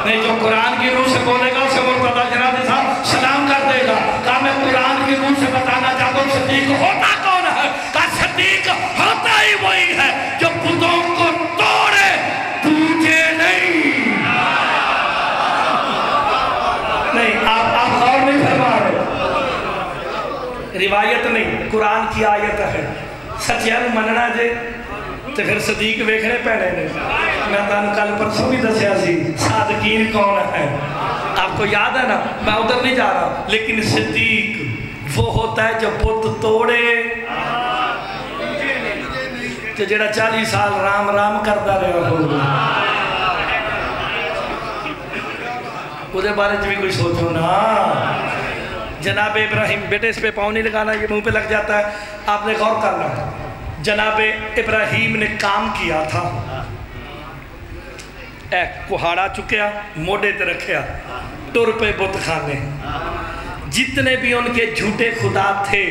نہیں جو قرآن کی روح سے بولے گا اسے مرتضی جنابی صاحب سلام کر دے گا. کہا میں قرآن کی روح سے بتانا چاہتا ہوں صدیق ہوتا کون ہے. کہا صدیق ہوتا ہی وہی ہے جو بتوں کو توڑے پوچھے نہیں. نہیں آپ غور نہیں فرما رہے. روایت نہیں قرآن کی آیت ہے. سچیاں مننا جے تو پھر صدیق ویکھنے پینے نے. میں تانوں کل پرسوں بھی دسیا سی صادقین کون ہے. آپ کو یاد ہے نا؟ میں ادھر نہیں جا رہا. لیکن صدیق وہ ہوتا ہے جو بت توڑے تو جڑا 40 سال رام رام کرتا رہا ہو. وہ بارے بھی کوئی سوچو نا. جناب ابراہیم بیٹے اس پہ پاؤں نہیں لگانا، یہ منہ پہ لگ جاتا ہے. آپ نے غور کرنا. جناب ابراہیم نے کام کیا تھا. ایک کوہاڑا چکیا موڑے تے رکھیا ٹر پہ بت خانے. جتنے بھی ان کے جھوٹے خدا تھے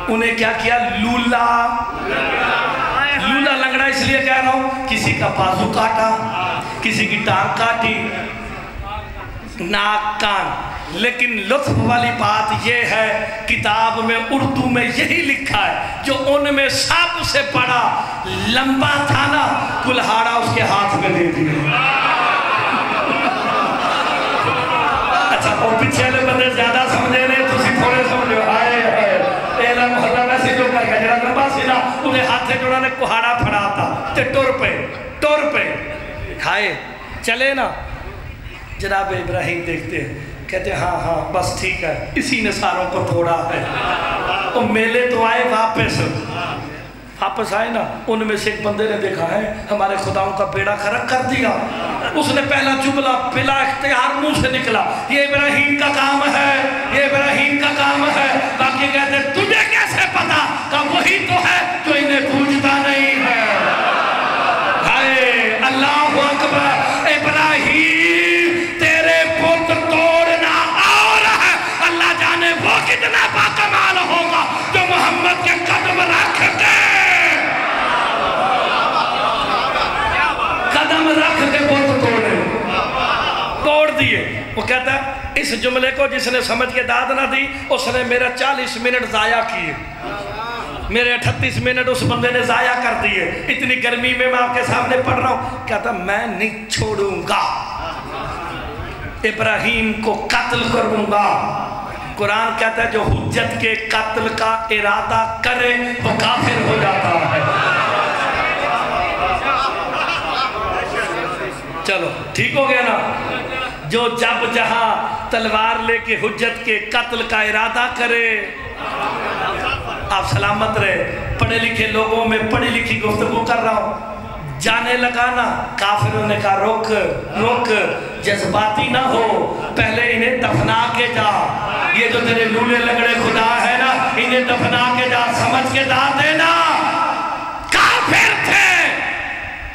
انہیں کیا کیا؟ لولا لنگڑا. اس لیے کہہ رہا ہوں کسی کا بازو کاٹا، کسی کی ٹانگ کاٹی، ناک کان. لیکن لطف والی بات یہ ہے کتاب میں اردو میں یہی لکھا ہے جو ان میں سب سے بڑا لمبا تھا نا کلہاڑا اس کے ہاتھ میں دے دیا. اچھا اور پیچھے لے بندے زیادہ سمجھے نہیں تسی تھوڑے سمجھو. آئے اے محلہ میں سے جو کر کے جڑا لمبا سی نا انہیں ہاتھ سے جوڑا نے کلہاڑا پھڑا تھا تے ٹور پہ کھائے چلے نا. جناب ابراہیم دیکھتے ہیں کہتے ہیں ہاں بس ٹھیک ہے اسی نے ساروں کو توڑا ہے. تو میلے تو آئے واپس آئے نا. ان میں سے ایک بندے نے دیکھا ہے ہمارے خداؤں کا بیڑا خرق کر دیا. اس نے پہلا جملہ بلا اختیار منہ سے نکلا، یہ ابراہیم کا کام ہے، یہ ابراہیم کا کام ہے۔ باقی کہتے ہیں تجھے کیسے پتا کہ وہی تو ہے جو انہیں پوجتا نہیں ہے۔ ہائے اللہ اکبر، ابراہیم تیرے بت توڑنا اور ہے، اللہ جانے وہ کتنا باکمال ہوگا جو محمد کے قدم رکھ کے بت توڑ دیے۔ وہ کہتا ہے اس جملے کو جس نے سمجھ کے داد نہ دی اس نے میرا 40 منٹ ضائع کیے، میرے 38 منٹ اس بندے نے ضائع کر دیے۔ اتنی گرمی میں آپ کے سامنے پڑھ رہا ہوں، کہتا میں نہیں چھوڑوں گا، ابراہیم کو قتل کروں گا۔ قرآن کہتا ہے جو حجت کے قتل کا ارادہ کرے وہ کافر ہو جاتا ہے۔ چلو ٹھیک ہو گیا نا؟ جو جب جہاں تلوار لے کے حجت کے قتل کا ارادہ کرے، آپ سلامت رہے۔ پڑھے لکھے لوگوں میں پڑھی لکھی گفتگو کر رہا ہوں، جانے لگا نا، کافروں نے کہا رک رک، جذباتی نہ ہو، پہلے انہیں دفنا کے جا، یہ جو تیرے لولے لگڑے خدا ہے نا انہیں دفنا کے جا، سمجھ کے دا دینا۔ کافر تھے،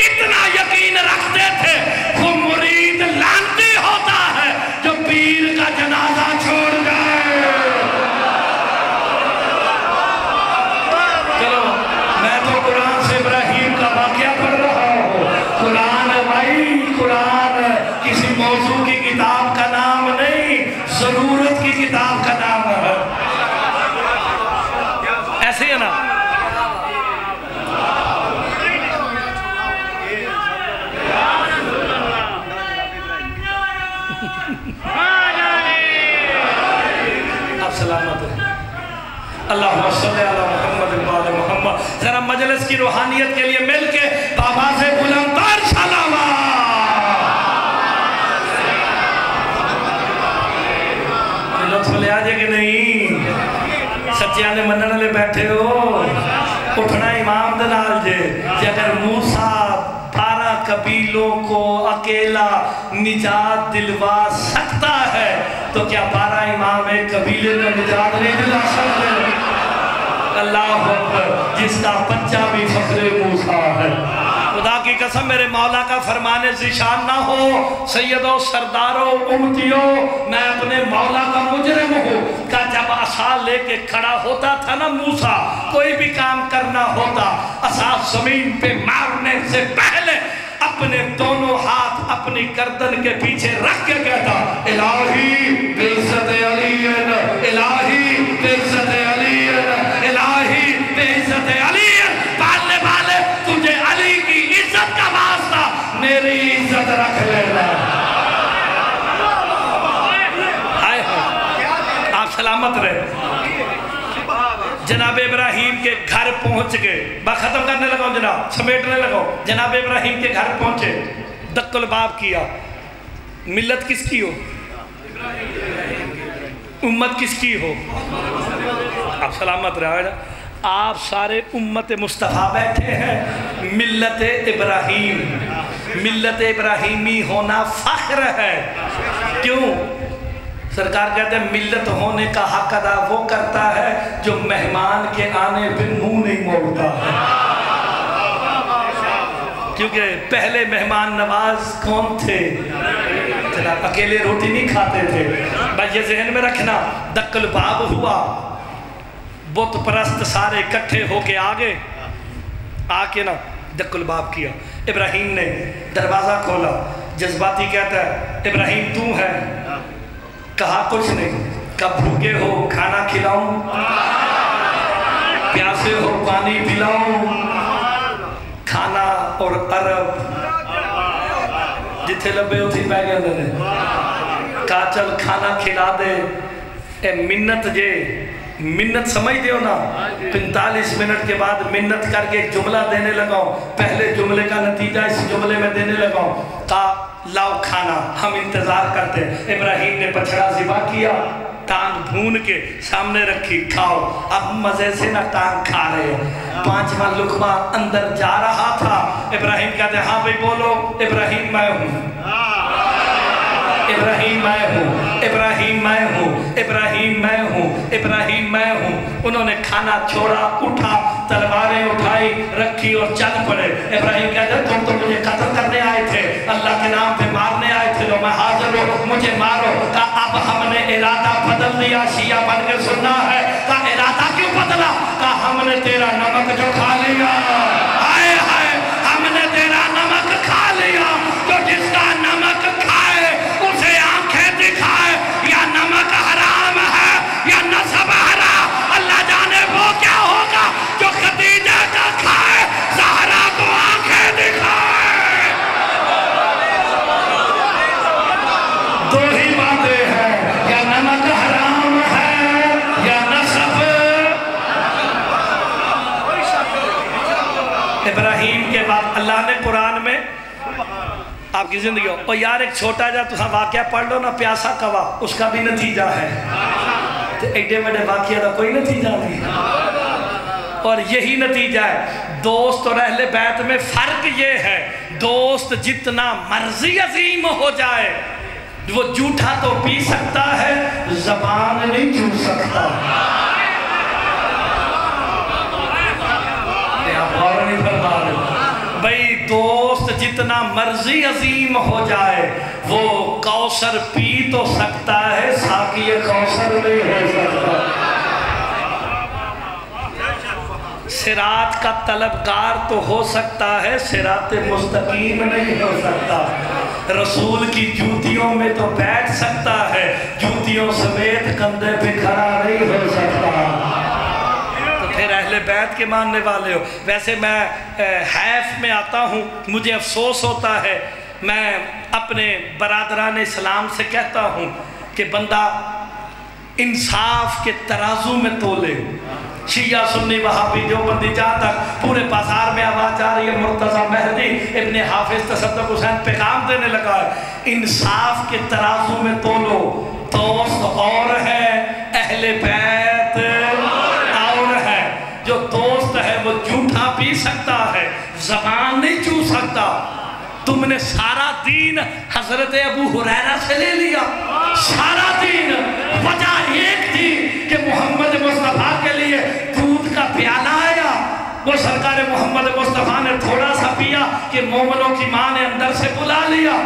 اتنا یقین رکھتے تھے، وہ مرید لعنتی ہوتا ہے جو پیر کا جنازہ چھوڑ جائے۔ چلو میں تو قرآن سے ابراہیم کا واقعہ پڑھ رہا ہوں۔ قرآن بھائی، قرآن کسی موضوع کی کتاب کا نام نہیں، ضرورت کی کتاب کا نام ہے۔ ایسے ہے نا؟ اللہم صلی علی محمد وعلی محمد۔ ذرا مجلس کی روحانیت کے لیے مل کے بابا سے بلند تر سلامات۔ لطف لے آجے کہ نہیں؟ سچیانے منن لے بیٹھے ہو، اٹھنا امام دنال جے، کہ اگر موسیٰ 12 قبیلوں کو اکیلا نجات دلوا سکتا ہے تو کیا 12 امام ایک قبیلے کو نجات نہیں دلا سکتے؟ اللہ اکبر، جس کا بچہ بھی فخر موسیٰ ہے۔ خدا کی قسم میرے مولا کا فرمان ذیشان نہ ہو، سیدوں سرداروں امتیوں، میں اپنے مولا کا مجرم ہوں کہ جب عصا لے کے کھڑا ہوتا تھا نا موسیٰ، کوئی بھی کام کرنا ہوتا، عصا زمین پہ مارنے سے پہلے اپنے دونوں ہاتھ اپنی گردن کے پیچھے رکھ کے کہتا الہی بعزت علی، الہی بعزت علی، الہی بعزت علی، بالے بالے تجھے علی کی عزت کا واسطہ میری عزت رکھ لینا۔ آئے آپ سلامت رہے۔ جناب ابراہیم کے گھر پہنچ گئے، بات ختم کرنے لگا جناب، سمیٹنے لگا۔ جناب ابراہیم کے گھر پہنچے، دق الباب کیا۔ ملت کس کی ہو؟ امت کس کی ہو؟ آپ سلامت رہے نا؟ آپ سارے امت مصطفیٰ بیٹھے ہیں، ملت ابراہیم، ملت ابراہیمی ہونا فخر ہے۔ کیوں؟ سرکار کہتے ہیں ملت ہونے کا حق ادا وہ کرتا ہے جو مہمان کے آنے پہ منہ نہیں موڑتا ہے۔ کیونکہ پہلے مہمان نواز کون تھے؟ جناب اکیلے روٹی نہیں کھاتے تھے۔ بھائی یہ ذہن میں رکھنا، دق الباب ہوا، بت پرست سارے اکٹھے ہو کے آگے آ کے نا دق الباب کیا۔ ابراہیم نے دروازہ کھولا، جذباتی کہتا ہے ابراہیم تو ہے؟ کہا کچھ نہیں، کب بھوکے ہو کھانا کھلاؤں، پیاسے ہو پانی پلاؤں، کھانا اور عرب جتھے لبے اتھی پہ گئے نے کہا چل کھانا کھلا دے۔ اے منت جے، منت سمجھ دیو نا، 45 منٹ کے بعد منت کر کے ایک جملہ دینے لگاؤں، پہلے جملے کا نتیجہ اس جملے میں دینے لگاؤں، کہا لاؤ کھانا ہم انتظار کرتے۔ ابراہیم نے بچڑا ذبح کیا، ٹانگ بھون کے سامنے رکھی، کھاؤ۔ اب مزے سے نہ ٹانگ کھا رہے ہیں، 5واں لقمہ اندر جا رہا تھا۔ ابراہیم کہتے ہاں بھئی بولو۔ ابراہیم میں ہوں۔ इब्राहीम मैं हूँ, इब्राहीम मैं हूँ, इब्राहीम मैं हूँ, इब्राहीम मैं हूँ। उन्होंने खाना छोड़ा, उठा, तलवारें उठाई, रखी और चल पड़े। इब्राहीम कहते तुम तो मुझे कत्ल करने आए थे, अल्लाह के नाम पे मारने आए थे, लो मैं हाजिर हूँ, मुझे मारो। कहा अब हमने इरादा बदल दिया, शिया बन के सुनना है। कहा इरादा क्यों बदला? कहा हमने तेरा नमक जो खा लिया, हाय हाय, हमने तेरा नमक खा लिया। तो जिसका नमक खाए उसे आंखें दिखाए, या नमक हराम है या नसब हराम, अल्लाह जाने वो क्या होगा जो खदीजा का खाए, ज़हरा को आंखें दिखाए। दो ही बातें हैं, या नमक हराम है या नसब। इब्राहीम के बाद अल्लाह ने कुरान में आपकी जिंदगी हो। और यार एक छोटा जा तुम वाकया पढ़ लो ना, प्यासा कवा, उसका भी नतीजा है। तो एडे बड़े वाकया का कोई नतीजा नहीं, और यही नतीजा है। दोस्त और अहले बैत में फर्क ये है, दोस्त जितना मर्जी अजीम हो जाए, वो जूठा तो पी सकता है, जबान नहीं छू सकता। आप नहीं फरमा रहे भाई, दोस्त जितना मर्जी अजीम हो जाए, वो कौसर पी तो सकता है, साकी कौसर नहीं हो सकता। सिरात का तलबगार तो हो सकता है, सिरात मुस्तकीम नहीं हो सकता। रसूल की जूतियों में तो बैठ सकता है, जूतियों समेत कंधे पे खड़ा नहीं हो सकता। फिर अहले बैत के मानने वाले हो। वैसे मैं हैफ में आता हूँ, मुझे अफसोस होता है, मैं अपने बरादरान इस्लाम से कहता हूँ कि बंदा इंसाफ के तराजू में तोले। शिया सुन्नी वहाबी देवबंदी, जहाँ तक पूरे बाजार में आवाज़ आ रही है मुर्तज़ा मेहदी इब्ने हाफिज तसद्दुक़ हुसैन पैगाम देने लगा है, इंसाफ के तराजू में तोलो। दोस्त और है, अहले बैत और है। जो दोस्त है वो झूठा पी सकता है, ज़बान नहीं छू सकता। तुमने सारा दीन हजरत अबू हुरैरा से ले लिया, सारा दीन। वजह एक थी कि मोहम्मद मुस्तफ़ा के लिए दूध का प्याला आया, वो सरकार मोहम्मद मुस्तफ़ा ने थोड़ा सा पिया कि मोमिनों की माँ ने अंदर से बुला लिया।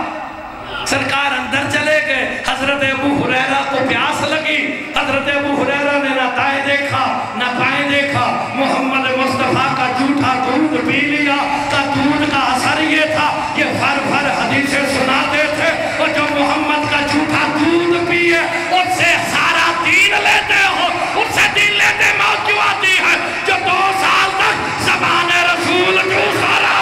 सरकार अंदर चले गए, हजरत अबू हुरैरा को प्यास लगी, हजरत अबू हुरैरा ने ना दाएं देखा ना बाएं देखा, मोहम्मद मुस्तफ़ा का झूठा दूध पी लिया। का दूध का असर ये था कि भर भर हदीसें सुनाते थे, और जो मोहम्मद का झूठा दूध पिए उससे सारा दीन लेते हो, उससे दीन लेते मौत क्यों आती है? जो 2 साल तक ज़बान रसूल चूसा रहा।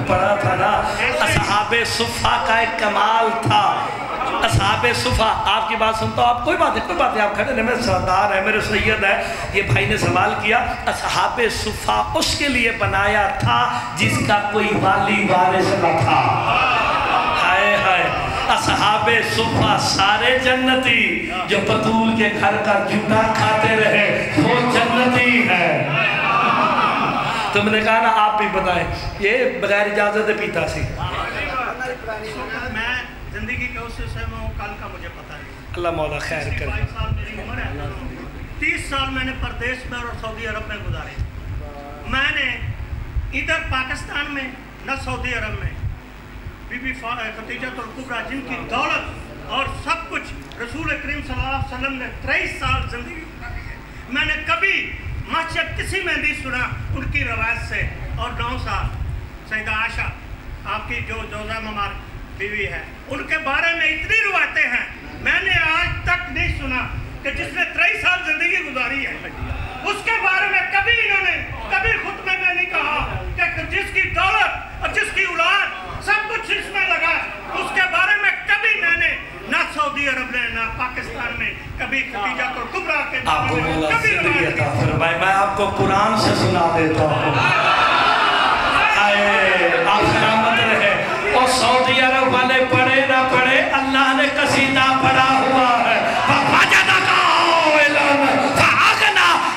पढ़ा था ना, असहाबे सुफ़ा का एक कमाल था। असहाबे सुफ़ा, आपकी बात सुनता हूँ, आप कोई बात है, आप खड़े, मेरे सरदार है, मेरे सैयद है। ये भाई ने सवाल किया, असहाबे सुफ़ा उसके लिए बनाया था जिसका कोई वाली वारिस न था। हाय हाय, असहाबे सुफ़ा सारे जन्नती, जो बतूल के घर का जूठा खाते रहे वो जन्नती है। तुमने कहा ना, आप भी बताएं, ये बगैर इजाजत पीता सी। मैं जिंदगी के उससे सहमा हूँ, कल का मुझे पता नहीं। अल्लाह मौला खैर करे। 22 साल मेरी उम्र है, 30 साल मैंने परदेश में और सऊदी अरब में गुजारे। मैंने इधर पाकिस्तान में न सऊदी अरब में बीबी खदीजतुल कुबरा, जिनकी दौलत और सब कुछ रसूल करीम सल्लल्लाहु अलैहि वसल्लम ने 23 साल जिंदगी गुजारी है। मैंने कभी मस्जिद किसी में नहीं सुना उनकी रवायत से, और 9 साल सैयदा आशा आपकी जो जोजा ममार बीवी है, उनके बारे में इतनी रुआतें हैं, मैंने आज तक नहीं सुना कि जिसने 23 साल जिंदगी गुजारी है उसके बारे में कभी इन्होंने कभी खुतबे में नहीं कहा कि जिसकी दौलत और जिसकी औलाद सब कुछ इसमें लगा, उसके बारे में कभी मैंने ना सऊदी अरब ने ना पाकिस्तान में कभी खदीजा को कुबरा के आपको कभी फरमाए। मैं आपको कुरान से सुना देता हूँ। आप सलामत रहे। और सऊदी अरब वाले पढ़े ना पढ़े, अल्लाह ने कसीदा पढ़ा हुआ है।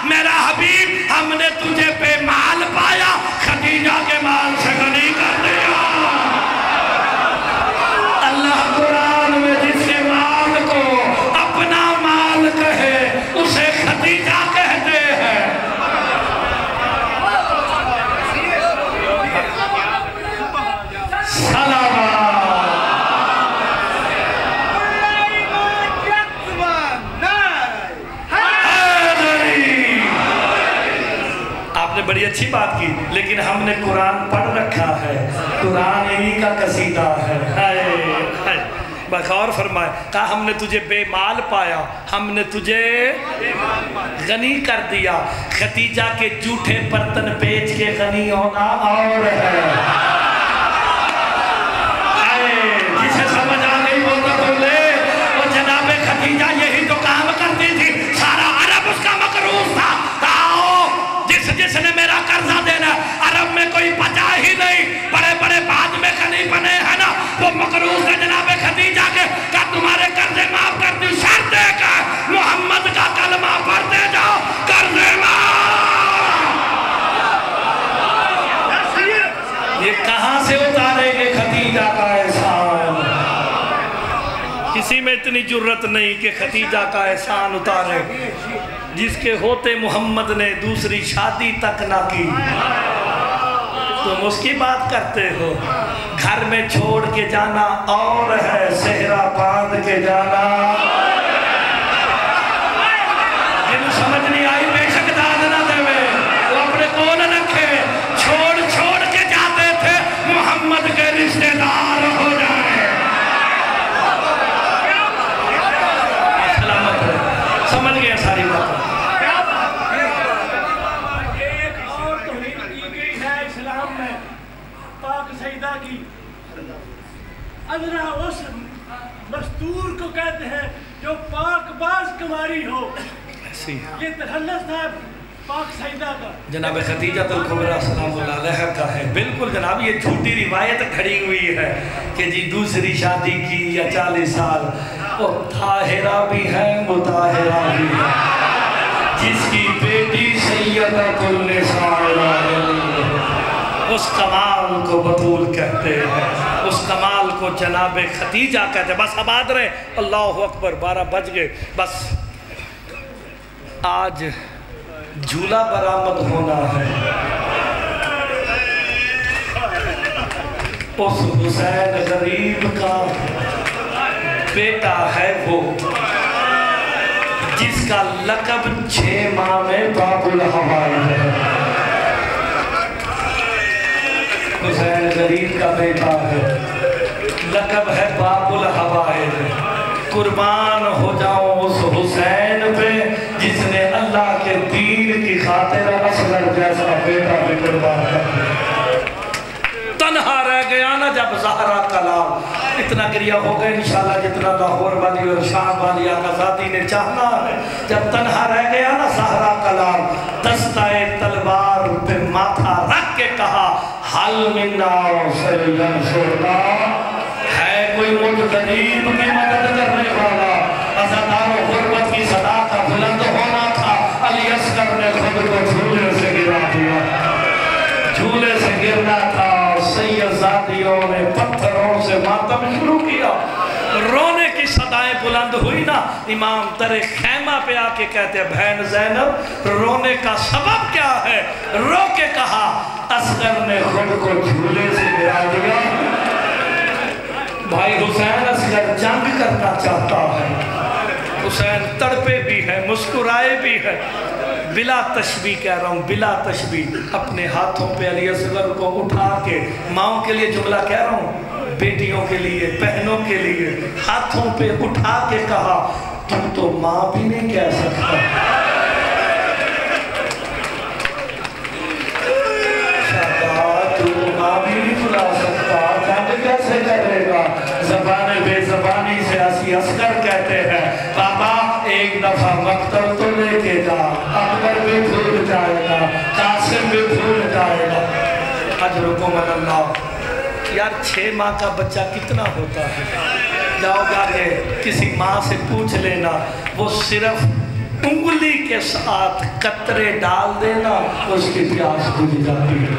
मेरा हबीब, हमने तुझे बेमाल पाया, खदीजा के माल से गनी कर दिया। अल्लाह कुरान में जिसके माल को अपना माल कहे उसे खदीजा कहते हैं। आपने बड़ी अच्छी बात की, लेकिन हमने कुरान पढ़ रखा है, कुरान इन्हीं का कसीदा है। बखौर फरमाए, कहा हमने तुझे बेमाल पाया, हमने तुझे गनी कर दिया। खदीजा के जूठे बर्तन बेच के गनी होना और है। जिसे समझ आ गई वो तो बोले, वो जनाबे खदीजा यही तो काम करती थी, सारा अरब उसका मकरूज था। जिसने मेरा कर्जा देना, अरब में कोई बचा ही नहीं, बड़े बड़े बाद में खनी बने हैं ना, वो मकरूज है जनाबे खदीजा के। क्या तुम्हारे कर्जे माफ कर दी, शर्त देकर मोहम्मद का कलमा पढ़ते जाओ, कर्जे माफ। ये कहां से उतारेंगे खदीजा का एहसान? किसी में इतनी जुर्रत नहीं कि खदीजा का एहसान उतारे, जिसके होते मोहम्मद ने दूसरी शादी तक ना की। तुम उसकी बात करते हो। घर में छोड़ के जाना और है, सेहरा बांध के जाना। जिन्हें समझ नहीं आई बेशक दाद ना देवे, वो अपने को न रखे। छोड़ छोड़ के जाते थे, मोहम्मद के रिश्तेदार हो जाए। सलामत है, समझ गए सारी बात। की अजरा उस मस्तूर को कहते हैं जो पाकबाज कुमारी हो। ये तखल्लुस था पाक सईदा का, जनाब खदीजतुल कुबरा सलामुल्लाह अलैहा का है। बिल्कुल जनाब, ये झूठी रिवायत खड़ी हुई है कि जी दूसरी शादी की या 40 साल। वो ताहिरा भी है, मुताहिरा भी है, जिसकी बेटी सैयदतुल निसा उस कमाल को बतूल कहते हैं, उस कमाल को जनाबे खदीजा कहते हैं। बस आबाद रहे, अल्लाह अकबर। 12 बज गए। बस आज झूला बरामद होना है। उस हुसैन गरीब का बेटा है वो, जिसका लक़ब 6 माह में बाबुल हवाई है। हुसैन गरीब का बेटा है, लक़ब है बाबुल हवाइज। कुर्बान हो जाओ उस हुसैन पे जिसने अल्लाह के दीन की खातिर असगर जैसा बेटा भी कुर्बान कर दिया। तन्हा रह गया ना जब ज़हरा कलाम, इतना गिरिया हो गया इंशाल्लाह जितना लाहौर वाली और शाम वाली आज़ादी ने चाहना है। जब तन्हा रह गया ना ज़हरा कलाम, दस्ताए तलवार पे माथा रख के कहा, हल मिन्ना सैयदना, है कोई मुझ गरीब की मदद करने वाला। अज़ादारो गुर्बत की सदा का बुलंद होना था, अली अस्कर ने खुद को झूले से गिरा दिया। झूले से गिरना था, सैयदजादियों ने पत्थरों से मातम शुरू किया। रोने की सदाएं बुलंद हुई ना, इमाम तरे खैमा पे आके कहते हैं, बहन ज़ैनब रोने का सबब क्या है? रो के कहा, असगर ने खुद को झूले से गिरा दिया। भाई हुसैन असगर जंग करना चाहता है, حسین تڑپے بھی ہے، مسکرائے بھی ہے. بلا تشبیہ کہہ رہا ہوں، بلا تشبیہ. اپنے ہاتھوں پہ علی اصغر کو اٹھا کے، ماؤں کے لیے جملہ کہہ رہا ہوں، بیٹیوں کے لیے، بہنوں کے لیے ہاتھوں پہ اٹھا کے کہا تم تو ماں بھی نہیں کہہ سکتا. ماں بھی نہیں بلا سکتا، جنگ کیسے کرے گا؟ زبان بے زبانی سے اسی اصغر کہتے ہیں بابا ایک دفعہ مقتل تو لے کے جا، اکبر بھی بھول جائے گا، قاسم بھی بھول جائے گا. اجرکم اللہ. یار 6 ماہ کا بچہ کتنا ہوتا ہے؟ جاؤ جا کے کسی ماں سے پوچھ لینا، وہ صرف انگلی کے ساتھ قطرے ڈال دینا اس کی پیاس بجھ جاتی ہے.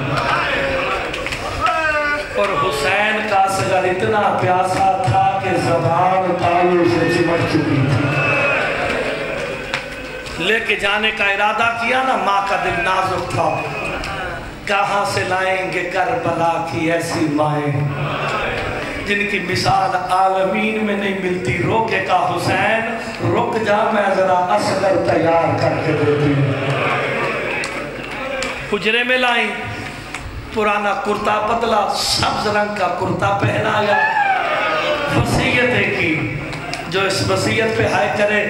اور حسین کا اصغر اتنا پیاسا تھا کہ زبان تالو سے چمٹ چکی تھی. لے کے جانے کا ارادہ کیا نا، ماں کا دل نازک تھا. کہاں سے لائیں گے کربلا کی ایسی مائیں جن کی مثال عالمین میں نہیں ملتی. رو کے کہا حسین رک جا، میں ذرا اصغر تیار کر کے دیتی ہوں. حجرے میں لائیں، پرانا کرتا پتلا سبز رنگ کا کرتا پہنایا. وصیتیں کی، جو اس وصیت پہ ہائے کرے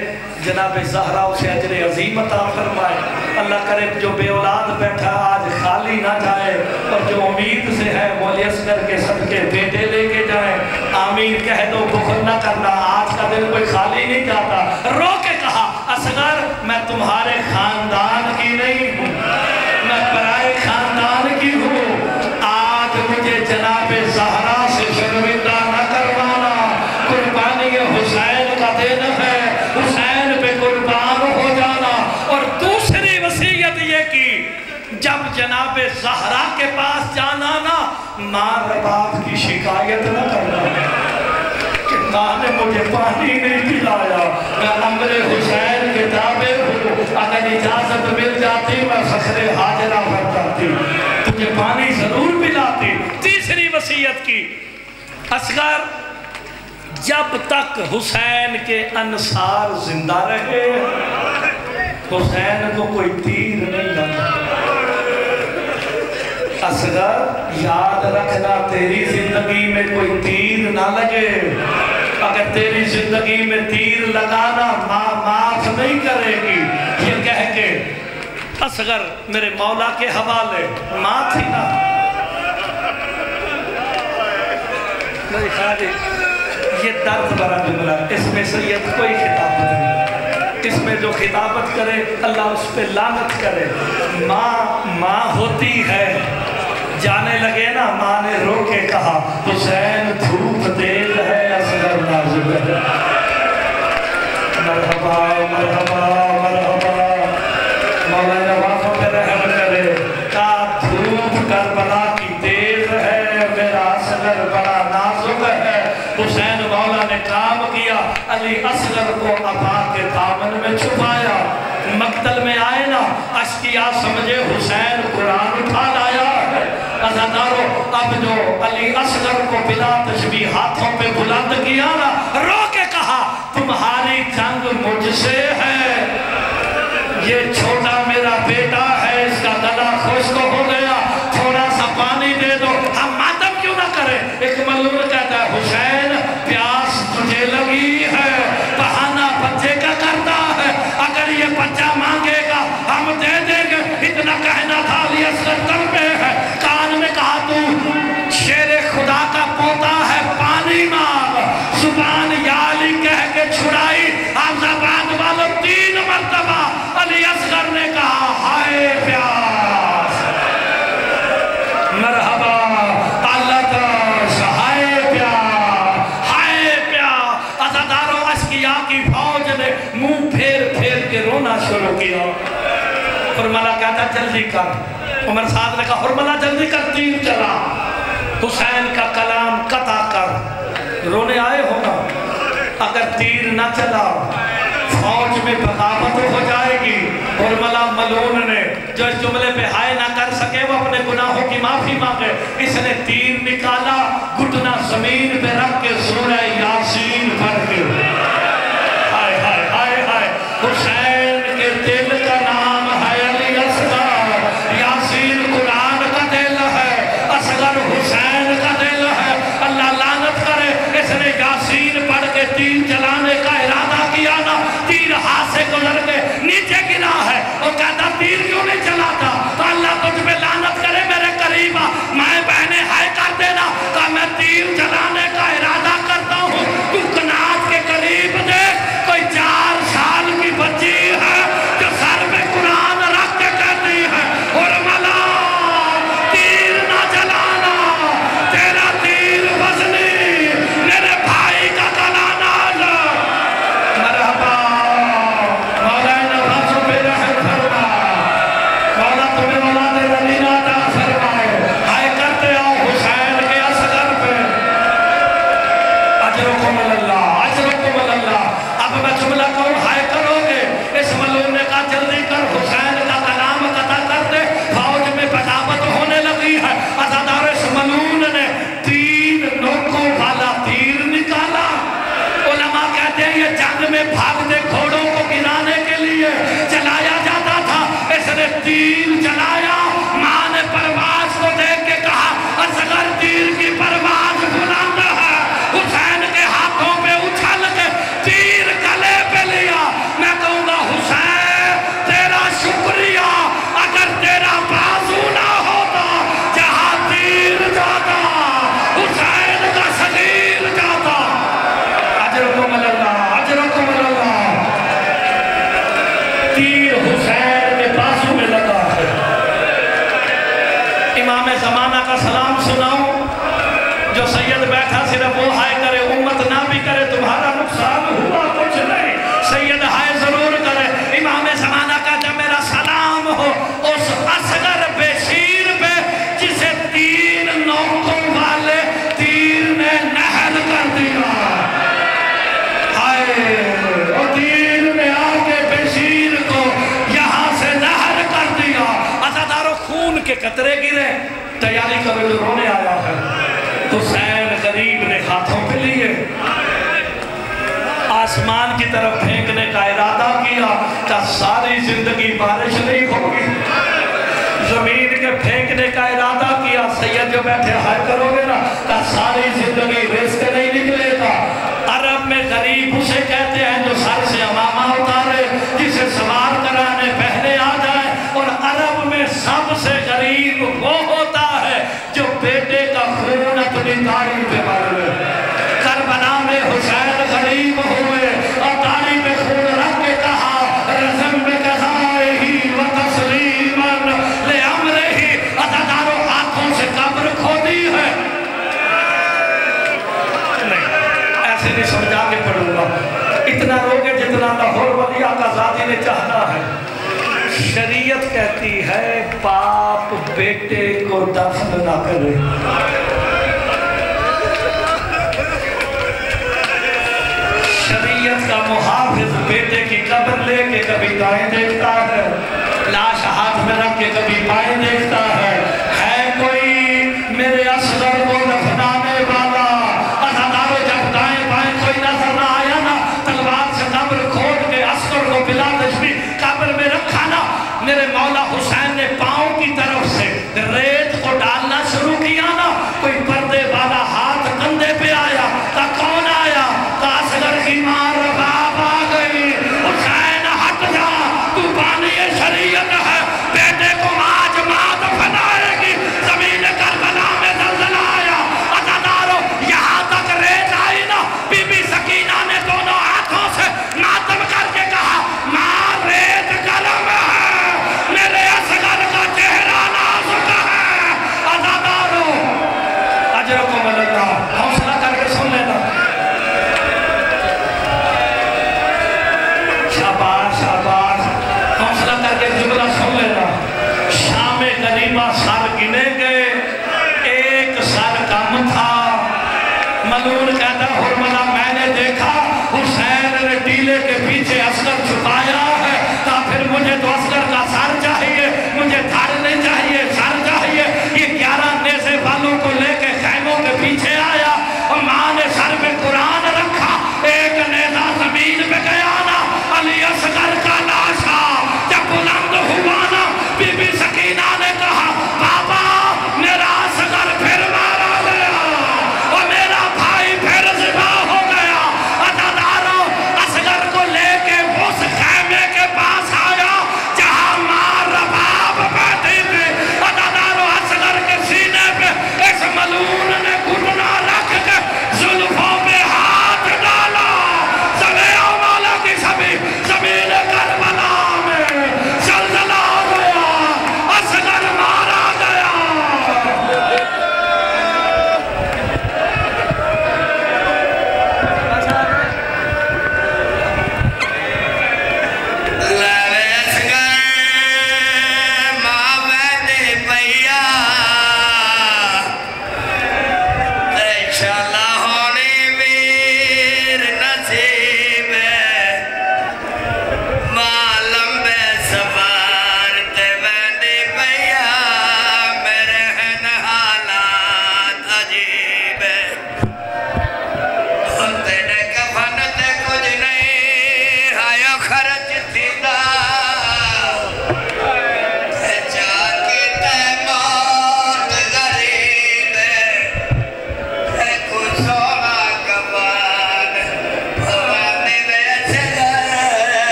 جناب زہرا اسے اجر عظیم عطا فرمائے. اللہ کرے جو بے اولاد بیٹھا آج خالی نہ جائے، اور جو امید سے ہے وہ علی اصغر کے صدقے بیٹے لے کے جائیں. آمین کہہ دو، بخل نہ کرنا، آج کا دن کوئی خالی نہیں جاتا. رو کے کہا اصغر میں تمہارے خاندان کی نہیں ہوں، میں پرائے خاندان کی ہوں. آج مجھے جناب زہرا سے شرمندہ نہ کروانا. قربانی حسین کا دن ہے، حسین پہ قربان ہو جانا. اور دوسری وصیت یہ کی جب جناب زہرا کے پاس جانا نا، ماں رباب کی شکایت نہ کرنا کہ ماں نے مجھے پانی نہیں پلایا. میں امر حسین کے تابع ہوں، اگر اجازت مل جاتی میں فخر حاجرہ پر جاتی، تجھے پانی ضرور پلاتی. تیسری وصیت کی اصغر جب تک حسین کے انصار زندہ رہے حسین کو کوئی تیر نہیں لگا. اصغر یاد رکھنا تیری زندگی میں کوئی تیر نہ لگے. اگر تیری زندگی میں تیر لگانا ماں معاف نہیں کرے گی. یہ کہہ کے اصغر میرے مولا کے حوالے. ماں تھی نا میری خیال یہ درد بھرا جملہ، اس میں سید کوئی خطابت نہیں. اس میں جو خطابت کرے اللہ اس پہ لعنت کرے. ماں ہوتی ہے. جانے لگے نا، ماں نے رو کے کہا حسین دھوپ تیز ہے، اصغر نازک ہے. مرحبا مرحبا مرحبا. مولا نوافوں پہ رحم کرے. کہا دھوپ کربلا کی تیز ہے، میرا اصغر بڑا نازک ہے. حسین مولا نے کام کیا، علی اصغر کو عبا کے دامن میں چھپایا. مقتل میں آئے نا، اشکیا سمجھے حسین قرآن اٹھا لایا. عزادارو اب جو علی اصغر کو بلا تشبیہ ہاتھوں پہ بلند کیا نا، رو کے کہا تمہاری جنگ مجھ سے ہے. یہ چھوٹا میرا بیٹا ہے، اس کا گلا خشک ہو گیا، تھوڑا سا پانی دے دو. ہم ماتم کیوں نہ کریں؟ ایک ملعون کہتا ہے حسین پیاس تجھے لگی ہے، بہانہ بچے کا کرتا ہے، اگر یہ بچہ مانگے گا ہم دے دیں گے. اتنا کہنا تھا علی اصغر تڑپے ہے. کان میں کہا تو شیر خدا کا پوتا ہے، پانی مانگ. زبان یا علی کہہ کے چھڑائی. آباد والوں 3 مرتبہ علی اصغر نے کہا ہائے پیاس. مرحبا اللہ تاش ہائے پیاس، ہائے پیاس. عزاداروں اشکیا کی فوج نے منہ پھیر پھیر کے رونا شروع کیا. حرملہ کہتا جلدی کر. عمر صاحب نے کہا حرملہ جلدی کر، تیر چلا. حسین کا کلام قطع کر. رونے آئے ہونا، اگر تیر نہ چلا فوج میں بغاوت ہو جائے گی. حرملہ ملعون نے جو اس جملے پہ ہائے نہ کر سکے وہ اپنے گناہوں کی معافی مانگے. اس نے تیر نکالا، گھٹنا زمین پہ رکھ کے سورہ یاسین پڑھ کے ہائے ہائے ہائے तीर चलाने का इरादा किया ना, तीर हाथ से गुजर के नीचे गिरा है और कहता तीर क्यों नहीं चलाता? तो अल्लाह तुझ पे लानत करे मेरे करीब आ, मैं बहने हाय कर देना का मैं तीर चलाने का इरादा करता हूँ। तू कनात के करीब देख, कोई 4 साल की बच्ची है जो सर पे कुरान रख के कहती है और मला तीर ना चलाना, तेरा तीर वजनी मेरे भाई का गलाना। मरहबा मौलाना बासु पे रहम फरमा, मौला तुम्हें औलाद रलीना अता फरमाए। हाय करते आओ हुसैन के असगर पे। अजरुकुम अल्लाह, अजरुकुम अल्लाह। अब मैं जुमला कहूँ हाय करोगे, इस मलून ने कहा जल्दी कर हुसैन का कलाम कथा कर दे, फौज में बगावत होने लगी है। अज़ादार इस मलून ने 3 नोकों वाला तीर निकाला। उलमा कहते हैं ये जंग में भागते घोड़ों को गिराने के लिए चलाया जाता था। इसने तीर चलाया, माँ ने परवाज को देख के कहा असगर तीर की परवाज बुलंद है। हुसैन के हाथों पे उछल के तीर गले पे लिया। मैं कहूँगा हुसैन तेरा शुक्रिया, अगर तेरा बाजू ना होता जहाँ तीर जाता हुसैन का शरीर जाता। अजरुकुम अल्लाह, अजरुकुम अल्लाह। तीर हुसैन के बाजू में लगा है। इमाम ज़माना का सलाम सुनाऊं, जो सैयद बैठा सिर्फ वो हाय करे, उम्मत ना भी करे तुम्हारा नुकसान हुआ कुछ नहीं, सैयद हाय जरूर करे। इमाम ज़माना का जब मेरा सलाम हो उस असगर बेशीर पे जिसे 3 नोकों वाले तीर ने नहल कर दिया। हाय और तीर ने आके बेशीर को यहाँ से नहल कर दिया। अज़ादारों खून के कतरे गिरे, तैयारी करो जो रोने आया है। हुसैन गरीब ने हाथों पे लिए, आसमान की तरफ फेंकने का इरादा किया कि सारी जिंदगी बारिश नहीं होगी। जमीन के फेंकने का इरादा किया, सैयद जो बैठे हाय करोगे ना कि सारी जिंदगी रिस्क नहीं निकलेगा। अरब में गरीब उसे कहते हैं जो सर से अमामा उतारे, जिसे सवार कराने पहले आ जाए। और अरब में सबसे गरीब वो होता है जो बेटे का खून अपनी दाढ़ी पे मारे। करबला में हुसैन गरीब हुए और दाढ़ी पे खून रख के कहा रज़म में कज़ाए ही व तस्लीमन ले अमरे ही। अज़ादारों हाथों से कब्र खोदी है। नहीं, ऐसे नहीं समझा के पढ़ूंगा, इतना रोगे जितना लाहौर वलिया का ज़ादी ने चाहना है। शरीयत कहती है बाप बेटे को दफन ना करे। शरीयत का मुहाफिज बेटे की कब्र लेके कभी दाएं देखता है, लाश हाथ में रख के कभी बाएं देखता है कोई मेरे असगर को दफनाने वाला। अज़ादारों जब दाएं बाएं कोई नजर ना आया ना, तलवार से कब्र खोद के असगर को बिला तशबीह कब्र में रखा ना, मेरे मौला हुसैन ने पाँव की तरफ से रेत को डालना शुरू किया ना, कोई पर्दे वाला हाथ कंधे पे आया। का कौन आया? का असगर की मां रबाब आ गई। हुसैन हट जा, तू बानी शरीयत है, बेटे को आज मां दफनाएगी। जमीन करबला में जलजला आया। अज़ादारों यहाँ तक रेत आई ना, बीबी सकीना ने दोनों हाथों से मातम करके कहा मां रेत गरम है, मेरे असगर का चेहरा नाजुक है। अज़ादारों अजरुकुम अल्लाह, हौसला करके सुन लेना। शाबाश शाबाश, हौसला करके जुमला सुन लेना। शाम गरीबा सर गिने गए, एक सर कम था। मलून कहता हुरमला मैंने देखा हुसैन ने टीले के पीछे असगर छुपाया है, तो फिर मुझे तो असगर का सर चाहिए, मुझे धड़ नहीं चाहिए, सर चाहिए। ये 11 नेज़े वालों को लेके खैमों के पीछे आया और माँ ने सर पे कुरान रखा। एक नेज़ा जमीन पे गया ना, अली असगर का लाशा जब बुलंद हुआ ना, बीबी सकीना ने कहा बाबा मेरा असगर फिर मारा गया और मेरा भाई फिर ज़िबा हो गया।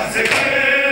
That's it.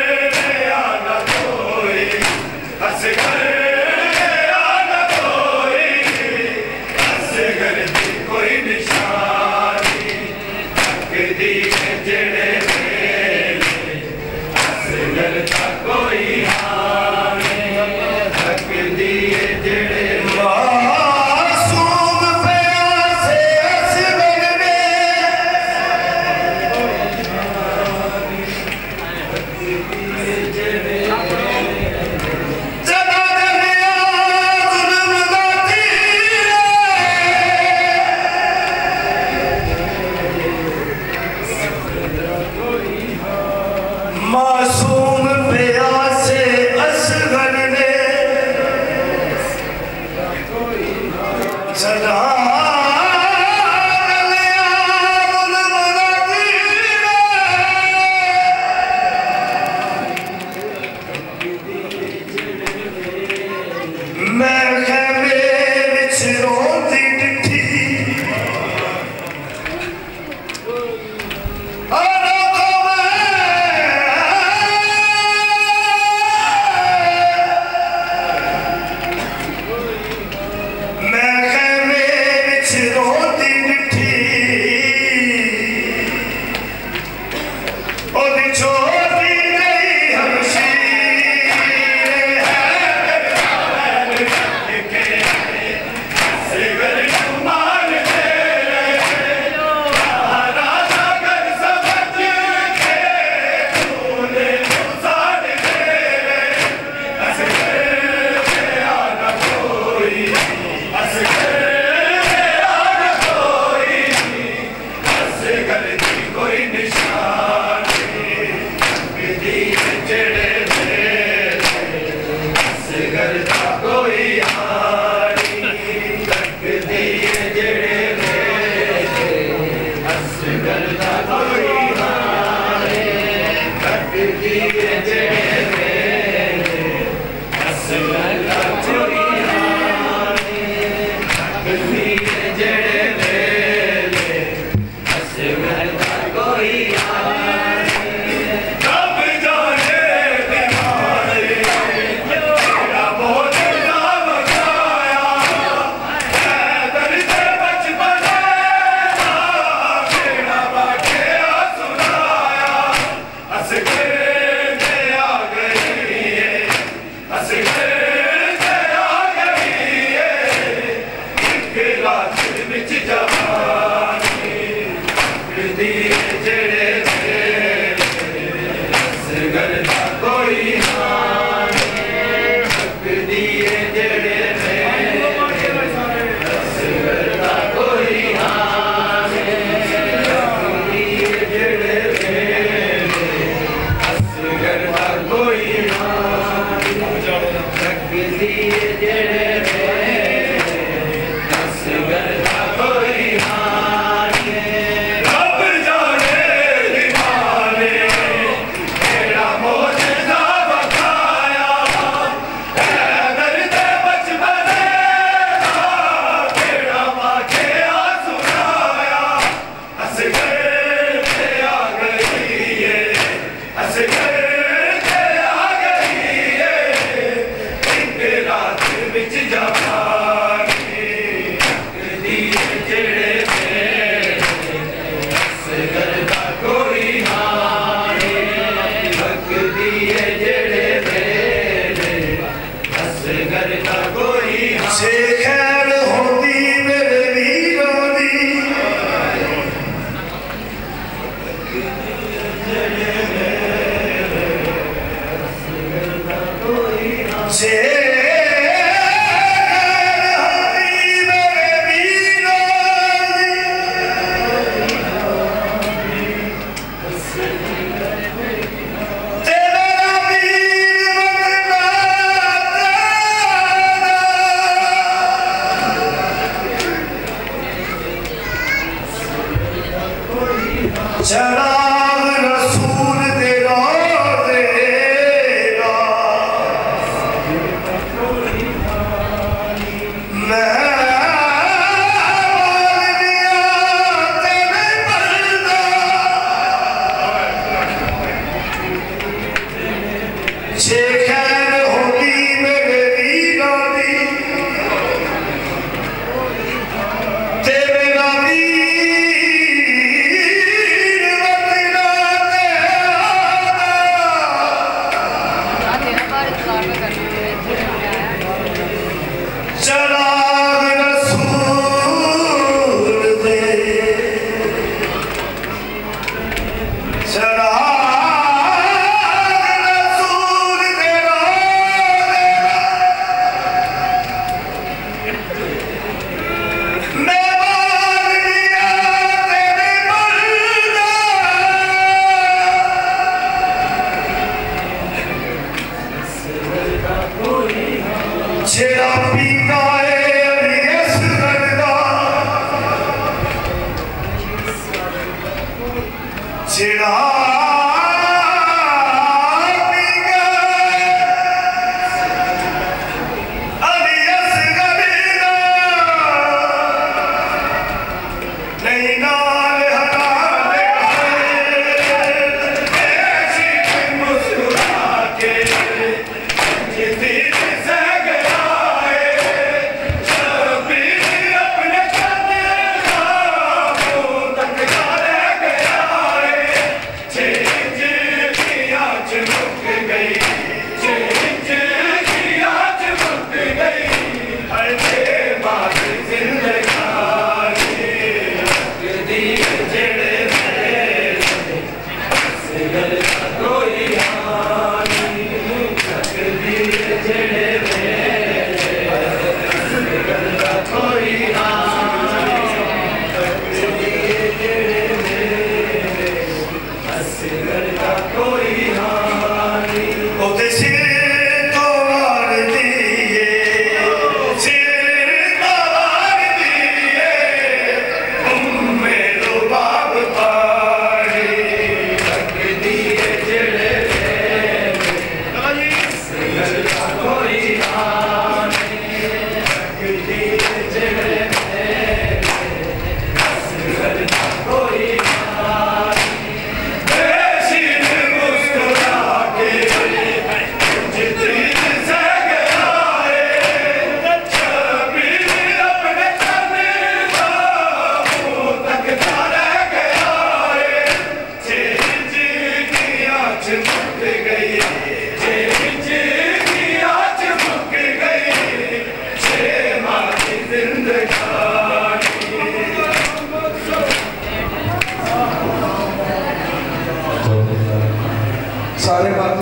सारे बात